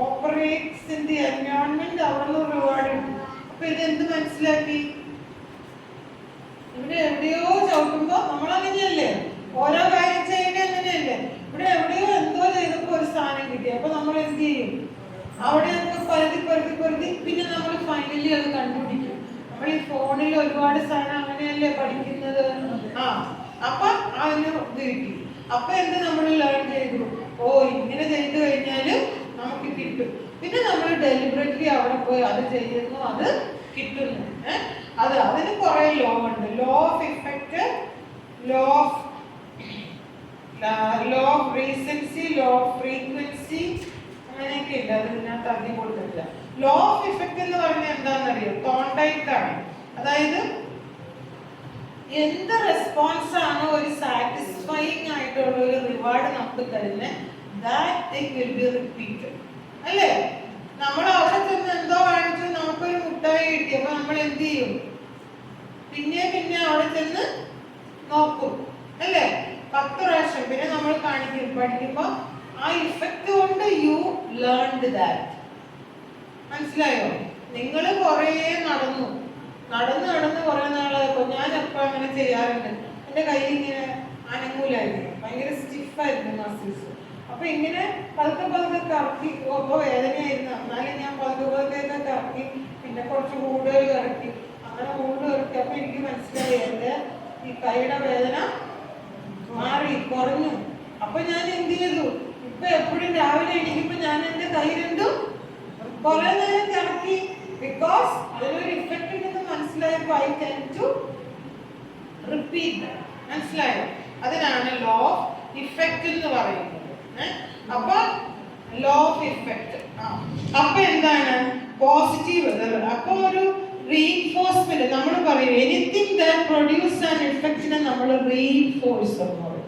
ഓപ്പറേറ്റ്സ് ഇൻ ദി എൻവയോൺമെന്റ്, അവിടെ നിന്ന് റിവാർഡ് കിട്ടി. അപ്പൊ ഇതെന്ത് മനസ്സിലാക്കി? ഇവിടെ എവിടെയോ ചവിട്ടുമ്പോ നമ്മളങ്ങനെയല്ലേ, ഓരോ കാര്യം ചെയ്യുന്നത് അങ്ങനെയല്ലേ. ഇവിടെ എവിടെയോ എന്തോ ചെയ്തപ്പോ ഒരു സ്ഥാനം കിട്ടി. അപ്പൊ നമ്മൾ എന്ത് ചെയ്യും? അവിടെ നമുക്ക് പരുതി പിന്നെ നമ്മൾ ഫൈനലി അത് കണ്ടുപിടിക്കും. നമ്മൾ ഈ ഫോണിൽ ഒരുപാട് സാധനം അങ്ങനെയല്ലേ പഠിക്കുന്നത്. അപ്പൊ അതിന് ഇത് കിട്ടി. അപ്പൊ എന്ത് നമ്മൾ ലേൺ ചെയ്തു? ഓ, ഇങ്ങനെ ചെയ്തു കഴിഞ്ഞാല് നമുക്ക് കിട്ടും. പിന്നെ നമ്മൾ ഡെലിബറേറ്റ്ലി അവിടെ പോയി അത് ചെയ്യുന്നു, അത് കിട്ടുന്നു. അതിന് കുറെ ലോ ഉണ്ട്. Law of effect, law of recency, law of frequency, അങ്ങനെയൊക്കെ ഉണ്ട്. അത് ഇതിനകത്ത് അധികം കൊടുത്തിട്ടില്ല. ലോ ഓഫ് ഇഫക്റ്റ് എന്ന് പറഞ്ഞാൽ എന്താണെന്നറിയോ? തോണ്ടൈറ്റ് ആണ്. അതായത് എന്ത് റെസ്പോൺസ് ആണോ ഒരു സാറ്റിസ്ഫൈങ് ആയിട്ടുള്ള ഒരു റിവാർഡ് നമുക്ക് തരുന്നത്, that thing will be repeated. അല്ലേ? നമ്മൾ അവിടെ ചെന്ന് എന്തോ കാണിച്ചു, നമുക്കൊരു മുട്ടായി കിട്ടി. അപ്പൊ നമ്മൾ എന്ത് ചെയ്യും? പിന്നെ പിന്നെ അവിടെ ചെന്ന് നോക്കും, അല്ലേ? 10 പ്രാവശ്യം പിന്നെ നമ്മൾ കാണിക്കും. പഠിക്കുമ്പോ ആ ഇഫക്റ്റ് കൊണ്ട് യു ലേൺഡ് ദാറ്റ്. മനസ്സിലായോ? നിങ്ങൾ കുറേ നടന്ന് കുറെ നാളായപ്പോ, ഞാൻ എപ്പോ അങ്ങനെ ചെയ്യാറുണ്ട്, എന്റെ കൈ ഇങ്ങനെ അനങ്ങൂലായിരുന്നു, ഭയങ്കര സ്റ്റിഫായിരുന്നു മസിൽസ്. അപ്പൊ ഇങ്ങനെ പതുക്കെ കറക്കി, അപ്പൊ വേദനയായിരുന്നു. എന്നാലും ഞാൻ പതുക്കെ കറക്കി, പിന്നെ കുറച്ച് കൂടുതൽ കറക്കി, അങ്ങനെ കൂടുതൽ കറക്കി. അപ്പൊ എനിക്ക് മനസ്സിലായി എന്റെ ഈ കൈയുടെ വേദന മാറി, കുറഞ്ഞു. അപ്പൊ ഞാൻ എന്ത് ചെയ്തു? ഇപ്പൊ എപ്പോഴും രാവിലെ എണീക്കുമ്പോ ഞാൻ എന്റെ കൈ രണ്ടും കുറെ നേരം കറക്കി. ബിക്കോസ് അതിനൊരു ഇഫക്റ്റ് ഉണ്ടെന്ന് മനസ്സിലായപ്പോ ഐ ടെൻഡ് ടു റിപ്പീറ്റ്. മനസ്സിലായോ? അതിനാണ് ലോ ഓഫ് ഇഫക്റ്റ് എന്ന് പറയുന്നത്. അപ്പൊ ലോ ഓഫ് ഇഫക്റ്റ്. അപ്പൊ എന്താണ് പോസിറ്റീവ്? അപ്പൊ ഒരു റീഇൻഫോഴ്സ്മെന്റ് നമ്മൾ പറയും, എനിത്തിങ് ദാറ്റ് പ്രൊഡ്യൂസ് ആൻ ഇഫക്റ്റിനെ നമ്മൾ റീഇൻഫോഴ്സ് എന്ന് പറയും.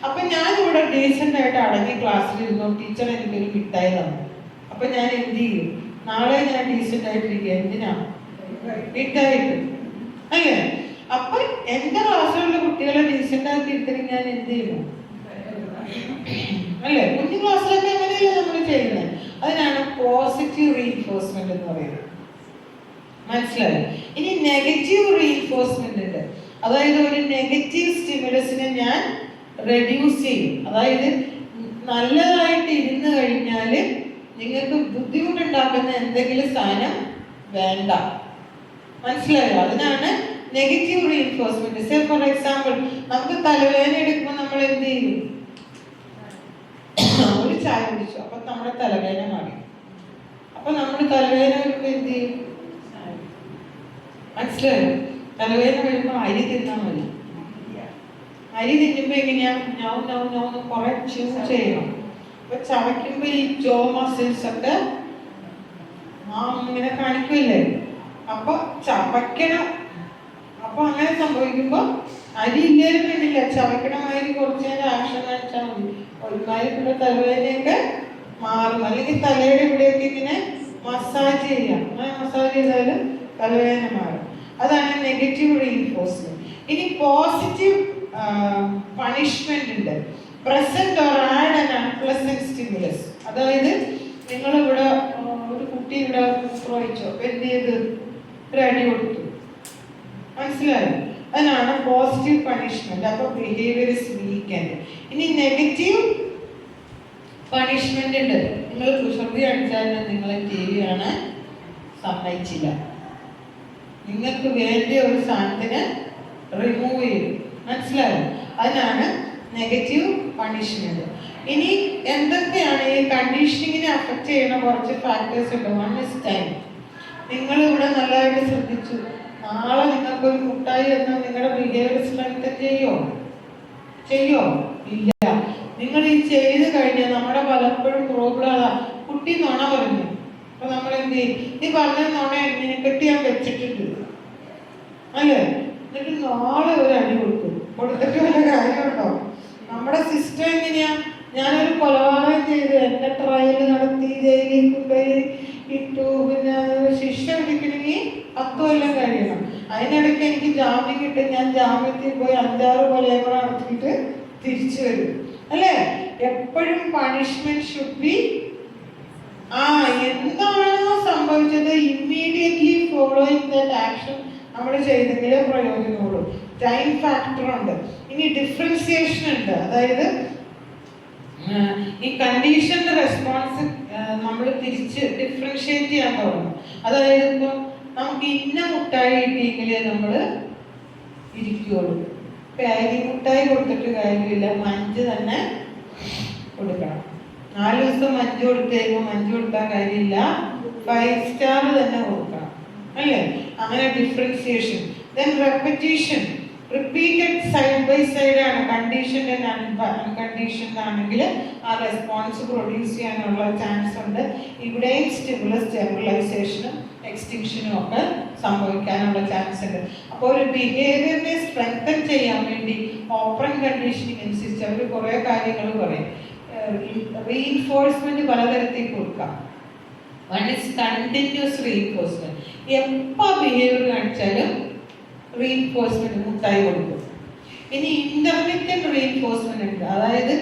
അപ്പൊ ഞാനിവിടെ ഡീസെന്റ് ആയിട്ട് അടങ്ങി ക്ലാസ്സിൽ ഇരുന്നു, ടീച്ചർ എനിക്കൊരു മിഠായി തന്നു. അപ്പൊ ഞാൻ എന്ത് ചെയ്യും? നാളെ ഞാൻ ഡീസെന്റ് ആയിട്ടിരിക്കുക. എന്തിനാ? മിഠായിട്ട്, അല്ലേ? അപ്പൊ എന്റെ ക്ലാസ്സിലുള്ള കുട്ടികളെ ഡീസെന്റ് ആക്കി ഇരുത്തണം ഞാൻ എന്ത് ചെയ്യുന്നു? അല്ലേ? കുഞ്ഞു ക്ലാസ്സിലൊക്കെ അങ്ങനെയല്ലേ നമ്മൾ ചെയ്യുന്നത്. അതിനാണ് പോസിറ്റീവ് റീഇൻഫോഴ്സ്മെന്റ് എന്ന് പറയുന്നത്. മനസ്സിലായി? ഇനി നെഗറ്റീവ് റീഇൻഫോഴ്സ്മെന്റ് ഉണ്ട്. അതായത് ഒരു നെഗറ്റീവ് സ്റ്റിമുലസിനെ ഞാൻ റെഡ്യൂസ് ചെയ്യും. അതായത് നല്ലതായിട്ട് ഇരുന്ന് കഴിഞ്ഞാൽ നിങ്ങൾക്ക് ബുദ്ധിമുട്ടുണ്ടാക്കുന്ന എന്തെങ്കിലും സാധനം വേണ്ട. മനസ്സിലായോ? അതിനാണ് negative reinforcement. Say for example, നമുക്ക് തലവേദന എടുക്കുമ്പോൾ നമ്മൾ എന്ത് ചെയ്യും? ഒരു ചായ കുടിച്ചു, അപ്പൊ നമ്മുടെ തലവേദന മാറി. അപ്പൊ നമ്മൾ തലവേദന വരുമ്പോൾ എന്ത് ചെയ്യും? മനസ്സിലായോ? തലവേദന വരുമ്പോൾ അരി തിന്നാൽ മതി. അരി തിന്നുമ്പോൾ എങ്ങനെയാ ഞാൻ കുറെ ച്യൂ ചെയ്യണം. അപ്പൊ ചവയ്ക്കുമ്പോ ഈ ജോ മസിൽസ് ഒക്കെ ഇങ്ങനെ കാണിക്കില്ലേ, അപ്പൊ ചവയ്ക്കണം. അപ്പൊ അങ്ങനെ സംഭവിക്കുമ്പോ അരി ഇല്ലേലും വേണ്ടില്ല, ചവയ്ക്കണമാതിരി കുറച്ച് നേരം ആക്ഷൻ കാണിച്ചാൽ മതി. ഒരുമാതിരിക്കുള്ള തലവേദനയൊക്കെ മാറും. അല്ലെങ്കിൽ തലയുടെ ഇവിടെയൊക്കെ ഇങ്ങനെ മസാജ് ചെയ്യാം. അങ്ങനെ മസാജ് ചെയ്താൽ തലവേദന മാറും. അതാണ് നെഗറ്റീവ് റീഇൻഫോഴ്സ്മെന്റ്. ഇനി പോസിറ്റീവ് പണിഷ്മെന്റ് ഉണ്ട്. Present or add an unpleasant stimulus. അതായത് നിങ്ങളിവിടെ ഒരു കുട്ടി ഇവിടെ മൂത്രമൊഴിച്ചോ, എന്ത് ചെയ്ത് ഒരു അടി കൊടുത്തു, മനസ്സിലായോ? അതിനാണ് പോസിറ്റീവ് പണിഷ്മെന്റ്. അപ്പൊ ബിഹേവിയർ ഇസ് വീക്കെൻഡ്. ഇനി നെഗറ്റീവ് പണിഷ്മെന്റ് ഉണ്ട്. നിങ്ങൾ കുസൃതി കാണിച്ചാലും നിങ്ങളെ ടി വി കാണാൻ സമ്മതിച്ചില്ല, നിങ്ങൾക്ക് വേണ്ട ഒരു സാധനത്തിന് റിമൂവ് ചെയ്യും, മനസ്സിലായോ? അതിനാണ് നെഗറ്റീവ് പണിഷ്മെന്റ്. ഇനി എന്തൊക്കെയാണ് ഈ കണ്ടീഷനിങ്ങിനെ അഫക്റ്റ് ചെയ്യുന്ന കുറച്ച് ഫാക്ടേഴ്സ് ഉണ്ട്. One is time. നിങ്ങൾ ഇവിടെ നല്ലതായിട്ട് ശ്രദ്ധിച്ചു, നാളെ നിങ്ങൾക്കൊരു മുട്ടായി എന്നാൽ നിങ്ങളുടെ ബിഹേവിയർ സ്ട്രെങ്തൻ ചെയ്യോ? ഇല്ല. നിങ്ങൾ ഈ ചെയ്ത് കഴിഞ്ഞാൽ നമ്മുടെ പലപ്പോഴും പ്രോബ്ലം അതാ, കുട്ടി നുണ പറഞ്ഞു. അപ്പൊ നമ്മൾ എന്ത് ചെയ്യും? നീ പറഞ്ഞ നുണ നിനക്കെട്ടി ഞാൻ വെച്ചിട്ടുണ്ട് അല്ലേ, എന്നിട്ട് നാളെ ഒരു അടി കൊടുത്തിട്ട് വല്ല കാര്യമുണ്ടോ? നമ്മുടെ സിസ്റ്റം എങ്ങനെയാ? ഞാനൊരു കൊലപാതകം ചെയ്ത് എന്നെ ട്രയൽ നടത്തി ജയിലിൽ കൊണ്ടുപോയി ഇട്ടു, പിന്നെ ശിക്ഷ വിധിക്കണമെങ്കിൽ 10 കൊല്ലം കഴിയണം. അതിനിടയ്ക്ക് എനിക്ക് ജാമ്യം കിട്ടും, ഞാൻ ജാമ്യത്തിൽ പോയി 5-6 കൊലകൾ നടത്തിയിട്ട് തിരിച്ചു വരും അല്ലേ? എപ്പോഴും പണിഷ്മെന്റ് ഷുഡ് ബി എന്താണോ സംഭവിച്ചത് ഇമ്മീഡിയറ്റ്ലി ഫോളോയിങ് ദാറ്റ് ആക്ഷൻ നമ്മൾ ചെയ്തെങ്കിലേ പ്രയോജനമുള്ളൂ. ടൈം ഫാക്ടർ ഉണ്ട്. ഇനി ഡിഫറൻസിയേഷൻ ഉണ്ട്. അതായത് ഈ കണ്ടീഷന്റെ റെസ്പോൺസ് നമ്മൾ തിരിച്ച് ഡിഫറൻഷിയേറ്റ് ചെയ്യാൻ തുടങ്ങും. അതായത് ഇപ്പം നമുക്ക് ഇന്ന മുട്ടായി കിട്ടിയെങ്കിലേ നമ്മൾ ഇരിക്കുകയുള്ളൂ. ഇപ്പം അരി മുട്ടായി കൊടുത്തിട്ട് കാര്യമില്ല, മഞ്ച് തന്നെ കൊടുക്കണം. 4 ദിവസം മഞ്ച് കൊടുത്തു കഴിയുമ്പോൾ മഞ്ച് കൊടുത്താൽ കാര്യമില്ല, 5 സ്റ്റാർ തന്നെ കൊടുക്കണം അല്ലേ? അങ്ങനെ differentiation. Then repetition. Repeated side by side ആണ്. കണ്ടീഷൻഡ് ആൻഡ് അൺകണ്ടീഷൻഡ് ആണെങ്കിൽ ആ റെസ്പോൺസ് പ്രൊഡ്യൂസ് ചെയ്യാനുള്ള ചാൻസ് ഉണ്ട്. ഇവിടെയും സ്റ്റിമുലസ് ജനറലൈസേഷനും എക്സ്റ്റിങ്ഷനും ഒക്കെ സംഭവിക്കാനുള്ള ചാൻസ് ഉണ്ട്. അപ്പോൾ ഒരു ബിഹേവിയറിനെ സ്ട്രെങ്തൻ ചെയ്യാൻ വേണ്ടി ഓപ്പൺ കണ്ടീഷനിങ് അനുസരിച്ച് അവർ കുറേ കാര്യങ്ങൾ പറയും. റീഇൻഫോഴ്സ്മെന്റ് പലതരത്തിൽ കൊടുക്കാം. One is continuous reinforcement. എപ്പോൾ ബിഹേവിയർ കാണിച്ചാലും റീഇൻഫോഴ്സ്മെന്റ് മുട്ടായി കൊടുക്കും. ഇനി ഇന്റർമിറ്റന്റ് റീഇൻഫോഴ്സ്മെന്റ് ഉണ്ട്. അതായത്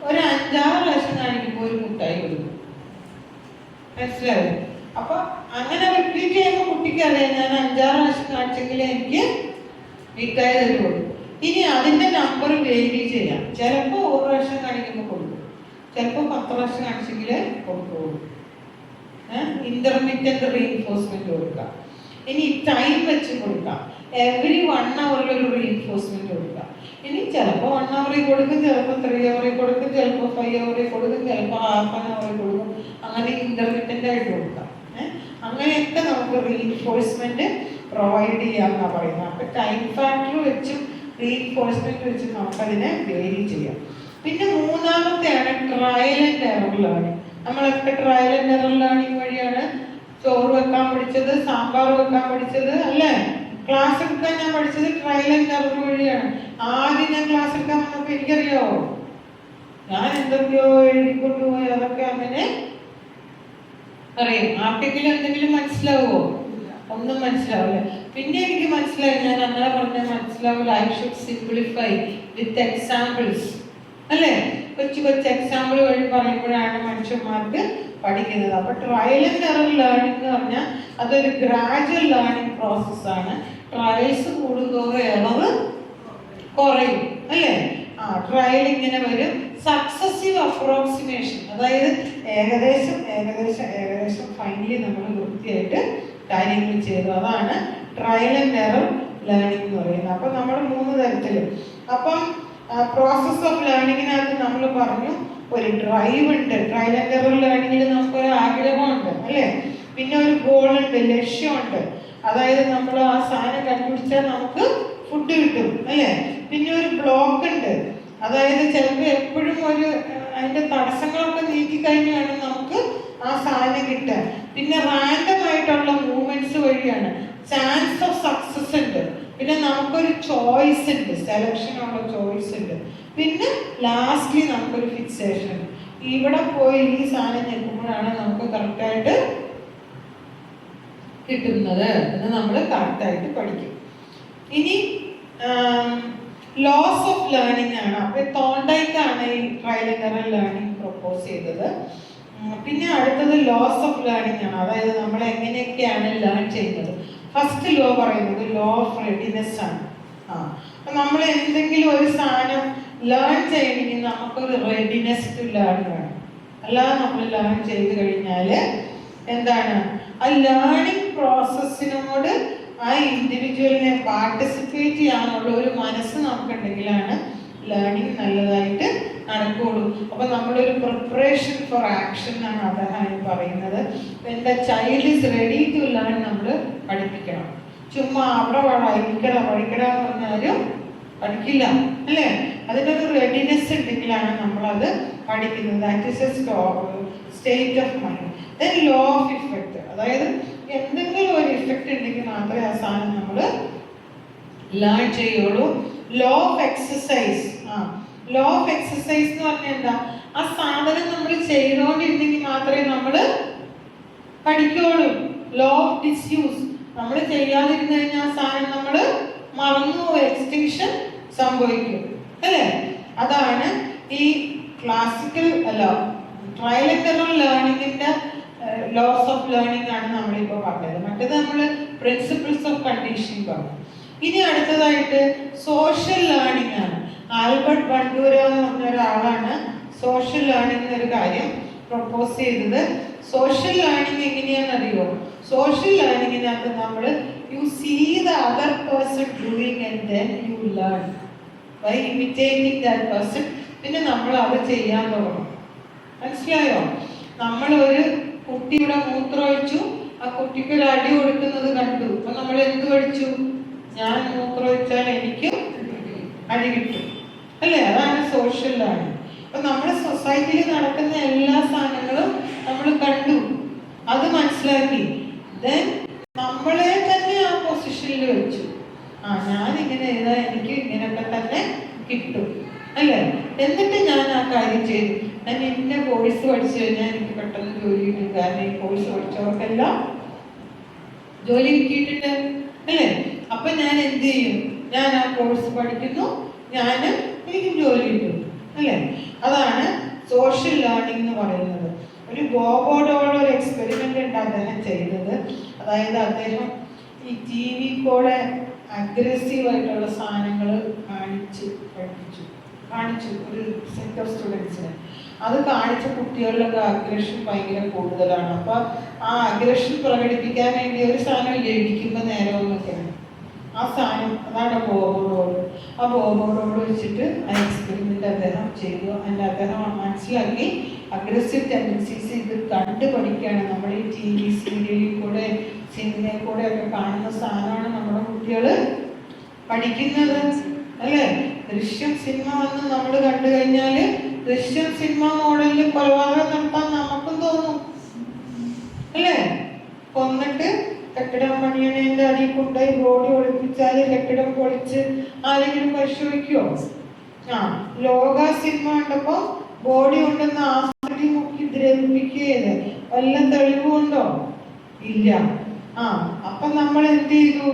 ഒരു 5-6 പ്രാവശ്യം കാണിക്കുമ്പോൾ ഒരു മുട്ടായി കൊടുക്കും, മനസ്സിലായോ? അപ്പൊ അങ്ങനെ റിപ്പീറ്റ് ചെയ്യുമ്പോൾ കുട്ടിക്ക് അറിയാം ഞാൻ 5-6 പ്രാവശ്യം കാണിച്ചെങ്കിൽ എനിക്ക് മിഠായി തരുള്ളൂ. ഇനി അതിന്റെ നമ്പർ വേരി ചെയ്യാം. ചിലപ്പോൾ 1 പ്രാവശ്യം കാണിക്കുമ്പോൾ കൊടുക്കും, ചിലപ്പോൾ 10 പ്രാവശ്യം കാണിച്ചെങ്കിൽ കൊടുക്കുള്ളൂ. ഇന്റർമിറ്റന്റ് റീഇൻഫോഴ്സ്മെന്റ് കൊടുക്കാം. ഇനി ടൈം വെച്ച് കൊടുക്കാം. എവറി 1 hour ഒരു റീഇൻഫോഴ്സ്മെന്റ് കൊടുക്കാം. ഇനി ചിലപ്പോൾ 1 hour കൊടുക്കും, ചിലപ്പോൾ 3 hour കൊടുക്കും, ചിലപ്പോൾ 5 hour കൊടുക്കും, ചിലപ്പോൾ ½ an hour കൊടുക്കും. അങ്ങനെ ഇന്റർമിറ്റന്റ് ആയിട്ട് കൊടുക്കാം. അങ്ങനെയൊക്കെ നമുക്ക് റീഇൻഫോഴ്സ്മെന്റ് പ്രൊവൈഡ് ചെയ്യാമെന്നാണ് പറയുന്നത്. അപ്പൊ ടൈം ഫാക്ടർ വെച്ചും റീഇൻഫോഴ്സ്മെന്റ് വെച്ചും നമുക്കതിനെ വേരി ചെയ്യാം. പിന്നെ മൂന്നാമത്തെയാണ് ട്രയൽ ആൻഡ് എറർ ലേണിംഗ്. നമ്മളൊക്കെ ട്രയൽ ആൻഡ് എറർ ലേണിംഗ് വഴിയാണ് ചോറ് വെക്കാൻ പഠിച്ചത്, സാമ്പാർ വെക്കാൻ പഠിച്ചത് അല്ലേ? ക്ലാസ് എടുക്കാൻ ഞാൻ പഠിച്ചത് ട്രയൽ ആൻഡ് എറർ വഴിയാണ്. ആദ്യം ഞാൻ ക്ലാസ് എടുക്കാൻ വന്നപ്പോൾ എനിക്കറിയാവോ, ഞാൻ എന്തൊക്കെയോ എഴുതിക്കൊണ്ടുപോയി, അതൊക്കെ അങ്ങനെ പറയും. ആർക്കെങ്കിലും എന്തെങ്കിലും മനസ്സിലാവുമോ? ഒന്നും മനസ്സിലാവില്ല. പിന്നെ എനിക്ക് മനസ്സിലായി, ഞാൻ അങ്ങനെ പറഞ്ഞാൽ മനസ്സിലാവില്ല. I should simplify with examples അല്ലേ? കൊച്ചു എക്സാമ്പിൾ വഴി പറയുമ്പോഴാണ് മനുഷ്യന്മാർക്ക് പഠിക്കുന്നത്. അപ്പൊ ട്രയൽ ആൻഡ് എറർ ലേണിംഗ് എന്ന് പറഞ്ഞാൽ അതൊരു ഗ്രാജുവൽ ലേണിംഗ് പ്രോസസ്സാണ്. ട്രയൽസ് കൂടുന്തോറും എറർ കുറയും അല്ലേ? ട്രയൽ ഇങ്ങനെ വരും. സക്സസീവ് അപ്രോക്സിമേഷൻ, അതായത് ഏകദേശം ഫൈനലി നമ്മൾ വൃത്തിയായിട്ട് കാര്യങ്ങൾ ചെയ്തു. അതാണ് ട്രയൽ ആൻഡ് എറർ ലേണിംഗ് എന്ന് പറയുന്നത്. അപ്പം നമ്മൾ 3 തരത്തിൽ. അപ്പം പ്രോസസ് ഓഫ് ലേണിങ്ങിനകത്ത് നമ്മൾ പറഞ്ഞു ഒരു ഡ്രൈവ് ഉണ്ട്. ട്രയൽ ആൻഡ് എറർ ലേണിങ്ങിൽ നമുക്കൊരു ആഗ്രഹമുണ്ട് അല്ലേ? പിന്നെ ഒരു ഗോൾ ഉണ്ട്, ലക്ഷ്യമുണ്ട്. അതായത് നമ്മൾ ആ സാധനം കണ്ടുപിടിച്ചാൽ നമുക്ക് ഫുഡ് കിട്ടും അല്ലേ. പിന്നെ ഒരു ബ്ലോക്ക് ഉണ്ട്, അതായത് ചിലപ്പോൾ എപ്പോഴും ഒരു അതിന്റെ തടസ്സങ്ങളൊക്കെ നീക്കി കഴിഞ്ഞാണ് നമുക്ക് ആ സാധനം കിട്ടുക. പിന്നെ റാൻഡം ആയിട്ടുള്ള മൂവ്മെന്റ്സ് വഴിയാണ്. ചാൻസ് ഓഫ് സക്സസ് ഉണ്ട്. പിന്നെ നമുക്കൊരു ചോയ്സ് ഉണ്ട്, സെലക്ഷനുള്ള ചോയ്സ് ഉണ്ട്. പിന്നെ ലാസ്റ്റ്ലി നമുക്കൊരു ഫിക്സേഷൻ ഉണ്ട്. ഇവിടെ പോയി ഈ സാധനം ഞെക്കുമ്പോഴാണ് നമുക്ക് കറക്റ്റായിട്ട് കിട്ടുന്നത് എന്ന് നമ്മൾ കറക്റ്റായിട്ട് പഠിക്കും. ഇനി ലോസ് ഓഫ് ലേണിംഗ് ആണ്. അപ്പൊ തോണ്ടൈക്കാണ് ഈ trial and error learning propose ചെയ്തത്. പിന്നെ അടുത്തത് ലോസ് ഓഫ് ലേണിംഗ് ആണ്, അതായത് നമ്മൾ എങ്ങനെയൊക്കെയാണ് ലേൺ ചെയ്യുന്നത്. ഫസ്റ്റ് ലോ പറയുന്നത് ലോ ഓഫ് റെഡിനെസ് ആണ്. അപ്പൊ നമ്മൾ എന്തെങ്കിലും ഒരു സാധനം ലേൺ ചെയ്യണമെങ്കിൽ നമുക്കൊരു റെഡിനെസ് ടു ലേൺ വേണം. അല്ലാതെ നമ്മൾ ലേൺ ചെയ്ത് കഴിഞ്ഞാൽ എന്താണ്, ആ ലേണിംഗ് പ്രോസസ്സിനോട് ആ ഇൻഡിവിജ്വലിനെ പാർട്ടിസിപ്പേറ്റ് ചെയ്യാനുള്ള ഒരു മനസ്സ് നമുക്കുണ്ടെങ്കിലാണ് ലേണിംഗ് നല്ലതായിട്ട് നടക്കുകയുള്ളൂ. അപ്പൊ നമ്മളൊരു പ്രിപ്പറേഷൻ ഫോർ ആക്ഷൻ എന്നാണ് അദ്ദേഹം പറയുന്നത്. എന്താ, child is ready to learn നമ്മൾ പഠിപ്പിക്കണം. ചുമ്മാ അവിടെ പഠിക്കണം എന്ന് പറഞ്ഞാലും പഠിക്കില്ല അല്ലേ. അതിനൊരു റെഡിനെസ് ഉണ്ടെങ്കിലാണ് നമ്മളത് പഠിക്കുന്നത്. That is A state of mind. Then law of effect, അതായത് എന്തെങ്കിലും ഒരു ഇഫക്റ്റ് ഉണ്ടെങ്കിൽ മാത്രമേ ആ സാധനം നമ്മൾ ലേൺ ചെയ്യുള്ളൂ. Law of exercise, law of exercise എന്ന് പറഞ്ഞാൽ എന്താ, ആ സാധനം നമ്മൾ ചെയ്തുകൊണ്ടിരുന്നെങ്കിൽ മാത്രമേ നമ്മൾ പഠിക്കുള്ളൂ. ലോ ഓഫ് ഡിസ്യൂസ്, നമ്മൾ ചെയ്യാതിരുന്നു കഴിഞ്ഞാൽ ആ സാധനം നമ്മൾ മറന്നു, എക്സ്റ്റിങ്ഷൻ സംഭവിക്കും അല്ലേ. അതാണ് ഈ ക്ലാസിക്കൽ അല്ല ട്രയൽ ആൻഡ് എറർ ലേണിംഗിന്റെ ലോസ് ഓഫ് ലേണിംഗ് ആണ് നമ്മളിപ്പോൾ പറഞ്ഞത്. മറ്റേത് നമ്മൾ പ്രിൻസിപ്പിൾസ് ഓഫ് കണ്ടീഷനിങ് പറഞ്ഞു. ഇനി അടുത്തതായിട്ട് സോഷ്യൽ ലേണിംഗ് ആണ്. ആൽബർട്ട് ബണ്ടൂര എന്ന് പറഞ്ഞ ഒരാളാണ് സോഷ്യൽ ലേണിംഗ് ഒരു കാര്യം പ്രൊപ്പോസ് ചെയ്തത്. സോഷ്യൽ ലേണിംഗ് എങ്ങനെയാണെന്നറിയോ, സോഷ്യൽ ലേണിങ്ങിനകത്ത് നമ്മൾ you see the other person doing and then you learn by imitating that person. പിന്നെ നമ്മൾ അത് ചെയ്യാൻ തുടങ്ങും. മനസ്സിലായോ? നമ്മളൊരു കുട്ടിയുടെ മൂത്രമൊഴിച്ചു, ആ കുട്ടിക്ക് ഒരു അടി കൊടുക്കുന്നത് കണ്ടു. അപ്പൊ നമ്മൾ എന്ത് പഠിച്ചു, ഞാൻ മൂത്രമൊഴിച്ചാൽ എനിക്ക് അടി കിട്ടും അല്ലേ. അതാണ് സോഷ്യൽ ലേണിംഗ്. അപ്പൊ നമ്മുടെ സൊസൈറ്റിയിൽ നടക്കുന്ന എല്ലാ സാധനങ്ങളും നമ്മൾ കണ്ടു, അത് മനസ്സിലാക്കി, ദെൻ നമ്മളെ തന്നെ ആ പൊസിഷനിൽ വെച്ചു. ഞാനിങ്ങനെ ചെയ്താൽ എനിക്ക് ഇങ്ങനെയൊക്കെ തന്നെ കിട്ടും അല്ലേ. എന്നിട്ട് ഞാൻ ആ കാര്യം ചെയ്തു. ഞാൻ ഇന്ന കോഴ്സ് പഠിച്ചു കഴിഞ്ഞാൽ എനിക്ക് പെട്ടെന്ന് ജോലി കിട്ടും. കാരണം ഈ കോഴ്സ് പഠിച്ചവർക്കെല്ലാം ജോലി കിട്ടിയിട്ടുണ്ട് അല്ലേ. അപ്പൊ ഞാൻ എന്ത് ചെയ്യും, ഞാൻ ആ കോഴ്സ് പഠിക്കുന്നു, എനിക്കും ജോലി കിട്ടും അല്ലേ. അതാണ് സോഷ്യൽ ലേണിംഗ് എന്ന് പറയുന്നത്. ഒരു ബോബോഡോടെ ഒരു എക്സ്പെരിമെന്റ് ഉണ്ട് അദ്ദേഹം ചെയ്തത്. അതായത് അദ്ദേഹം ഈ ടി വി കൂടെ അഗ്രസീവ് ആയിട്ടുള്ള സാധനങ്ങൾ കാണിച്ചു ഒരു സെറ്റ് ഓഫ് സ്റ്റുഡൻസിന്. അത് കാണിച്ച കുട്ടികളിലൊക്കെ അഗ്രഷൻ ഭയങ്കര കൂടുതലാണ്. അപ്പൊ ആ അഗ്രഷൻ പ്രകടിപ്പിക്കാൻ വേണ്ടി ഒരു സാധനം ലഭിക്കുമ്പോൾ നേരമൊന്നൊക്കെയാണ് ആ സാധനം, അതാണ് ബോബോഡോട്. ആ ബോബോഡോട് വെച്ചിട്ട് ആ എക്സ്പെരിമെന്റ് അദ്ദേഹം ചെയ്തു. അതിൻ്റെ അദ്ദേഹം മനസ്സിലാക്കി അഗ്രസീവ് ടെൻഡൻസീസ് ഇത് കണ്ടു പഠിക്കുകയാണ്. നമ്മൾ ഈ ടി വി സീരിയലിൽ കൂടെ സിനിമയിൽ കൂടെ ഒക്കെ കാണുന്ന സാധനമാണ് നമ്മുടെ കുട്ടികൾ പഠിക്കുന്നത് അല്ലേ. ദൃശ്യം സിനിമ വന്ന് നമ്മൾ കണ്ടു കഴിഞ്ഞാൽ ദൃശ്യം സിനിമ മോഡലിൽ കൊലപാതകം നടത്താൻ നമുക്കും തോന്നും അല്ലേ. കൊന്നിട്ട് കെട്ടിടം പണിയണേന്റെ അടിയിൽ കൊണ്ടുപോയി ബോഡി ഒളിപ്പിച്ചാൽ കെട്ടിടം പൊളിച്ച് ആരെങ്കിലും പരിശോധിക്കുമോ? ലോക സിനിമ കണ്ടപ്പോ ബോഡി കൊണ്ടുവന്ന് ആസ്തി മുക്കി ദ്രവിപ്പിക്കുകയത് വല്ല തെളിവുണ്ടോ? ഇല്ല. അപ്പൊ നമ്മൾ എന്ത് ചെയ്തു,